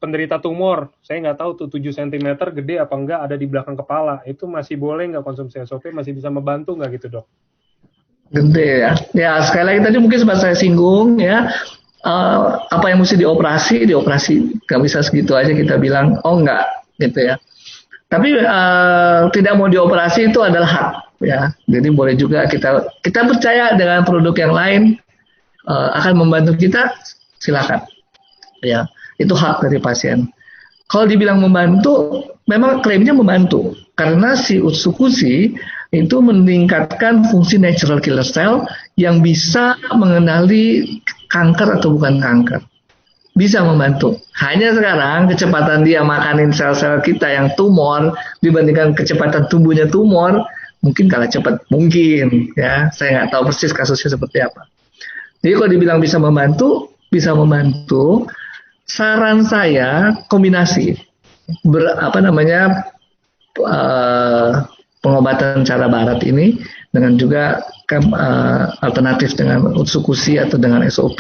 penderita tumor, saya nggak tahu tuh 7 cm gede apa enggak, ada di belakang kepala, itu masih boleh nggak konsumsi SOP, masih bisa membantu nggak gitu dok? Gede ya. Ya sekali lagi tadi mungkin sempat saya singgung ya, apa yang mesti dioperasi, nggak bisa segitu aja kita bilang oh enggak gitu ya. Tapi tidak mau dioperasi itu adalah hak ya. Jadi boleh juga kita percaya dengan produk yang lain akan membantu kita, silakan. Ya, itu hak dari pasien. Kalau dibilang membantu, memang klaimnya membantu karena si Utsukushi itu meningkatkan fungsi natural killer cell yang bisa mengenali kanker atau bukan kanker. Bisa membantu. Hanya sekarang kecepatan dia makanin sel-sel kita yang tumor dibandingkan kecepatan tumbuhnya tumor mungkin kalah cepat, mungkin ya. Saya nggak tahu persis kasusnya seperti apa. Jadi kalau dibilang bisa membantu, bisa membantu. Saran saya kombinasi pengobatan cara barat ini dengan juga alternatif dengan Utsukushi atau dengan SOP.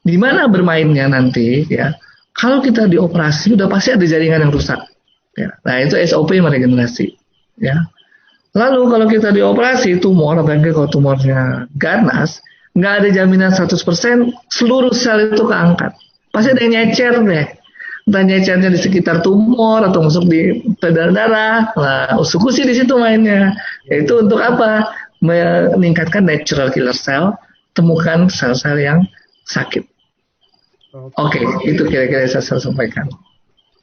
Di mana bermainnya nanti ya? Kalau kita dioperasi udah pasti ada jaringan yang rusak. Ya. Nah itu SOP meregenerasi. Ya. Lalu kalau kita dioperasi tumor, apalagi kalau tumornya ganas, nggak ada jaminan 100% seluruh sel itu keangkat. Pasti ada yang nyecer deh. Entah nyecernya di sekitar tumor atau masuk di peredaran darah. Nah, Utsukushi di situ mainnya. Yaitu untuk apa? Meningkatkan natural killer cell, temukan sel-sel yang sakit. Oke, itu kira-kira yang saya sampaikan.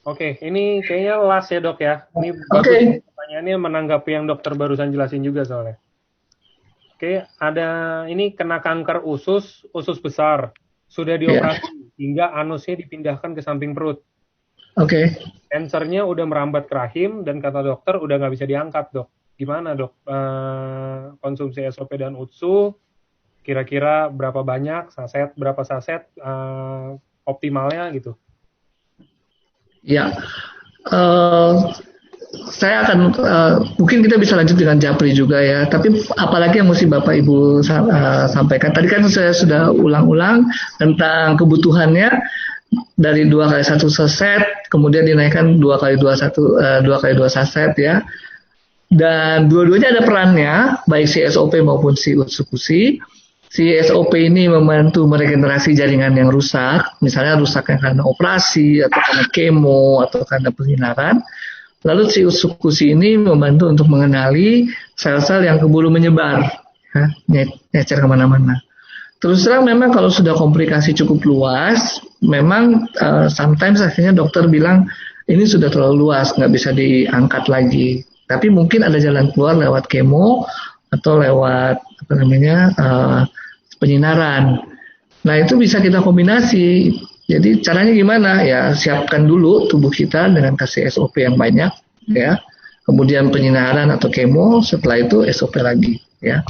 Oke, ini kayaknya last ya dok ya. Ini bagus pertanyaannya menanggapi yang dokter barusan jelasin juga soalnya. Oke, ada ini kena kanker usus besar. Sudah dioperasi hingga anusnya dipindahkan ke samping perut. Oke. Kansernya udah merambat ke rahim dan kata dokter udah nggak bisa diangkat dok. Gimana dok? Konsumsi SOP dan Utsu kira-kira berapa banyak berapa saset optimalnya gitu? Ya, saya akan mungkin kita bisa lanjut dengan Japri juga ya. Tapi apalagi yang mesti Bapak Ibu sampaikan. Tadi kan saya sudah ulang-ulang tentang kebutuhannya dari 2 kali 1 saset, kemudian dinaikkan 2 kali 2 saset ya. Dan dua-duanya ada perannya, baik si SOP maupun si Utsukushi. Si SOP ini membantu meregenerasi jaringan yang rusak, misalnya rusaknya karena operasi atau karena kemo atau karena penyinaran. Lalu si Utsukushi ini membantu untuk mengenali sel-sel yang keburu menyebar, ya, nyecer kemana-mana. Terus terang memang kalau sudah komplikasi cukup luas, memang sometimes akhirnya dokter bilang ini sudah terlalu luas, nggak bisa diangkat lagi. Tapi mungkin ada jalan keluar lewat kemo atau lewat apa namanya penyinaran. Nah itu bisa kita kombinasi. Jadi caranya gimana? Ya siapkan dulu tubuh kita dengan kasih SOP yang banyak, ya. Kemudian penyinaran atau kemo, setelah itu SOP lagi, ya.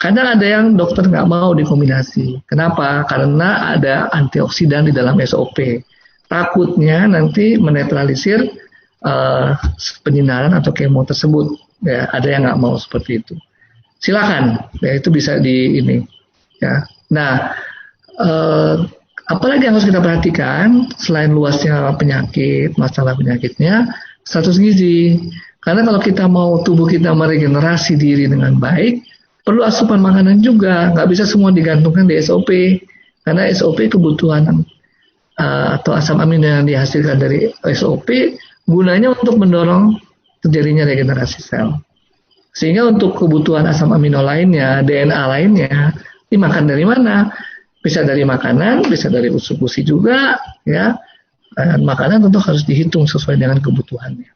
Kadang ada yang dokter nggak mau dikombinasi. Kenapa? Karena ada antioksidan di dalam SOP. Takutnya nanti menetralisir penyinaran atau kemo tersebut. Ya, ada yang nggak mau seperti itu. Silakan, ya itu bisa di ini. Ya. Nah, apalagi yang harus kita perhatikan selain luasnya penyakit, masalah penyakitnya, status gizi. Karena kalau kita mau tubuh kita meregenerasi diri dengan baik, perlu asupan makanan juga, nggak bisa semua digantungkan di SOP, karena SOP kebutuhan atau asam amino yang dihasilkan dari SOP gunanya untuk mendorong terjadinya regenerasi sel. Sehingga untuk kebutuhan asam amino lainnya, DNA lainnya, dimakan dari mana? Bisa dari makanan, bisa dari usus-usus juga, ya. Dan makanan tentu harus dihitung sesuai dengan kebutuhannya.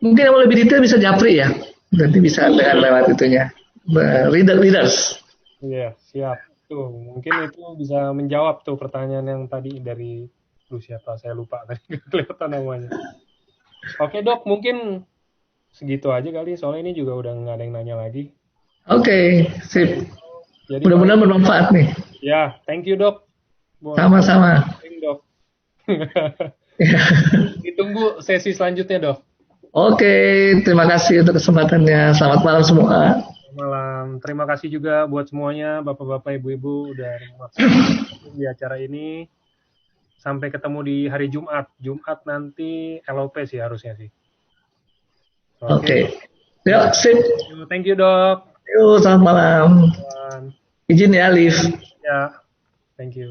Mungkin yang lebih detail bisa Japri ya. Nanti bisa dengan lewat itunya readers. Iya, siap. Tuh, mungkin itu bisa menjawab tuh pertanyaan yang tadi dari siapa? Saya lupa tadi kelihatan namanya. Oke, Dok, mungkin segitu aja kali. Soalnya ini juga udah nggak ada yang nanya lagi. Oke, sip. Jadi mudah-mudahan bermanfaat nih. Ya, thank you, Dok. Sama-sama. Dok. Ditunggu sesi selanjutnya, Dok. Oke, terima kasih untuk kesempatannya. Selamat malam semua. Malam. Terima kasih juga buat semuanya, Bapak-bapak, Ibu-ibu udah masuk di acara ini. Sampai ketemu di hari Jumat. Jumat nanti LOP sih harusnya sih. Oke. Yuk, sip. Thank you, Dok. Yuk, selamat malam. Izin ya, Alif. Ya, thank you.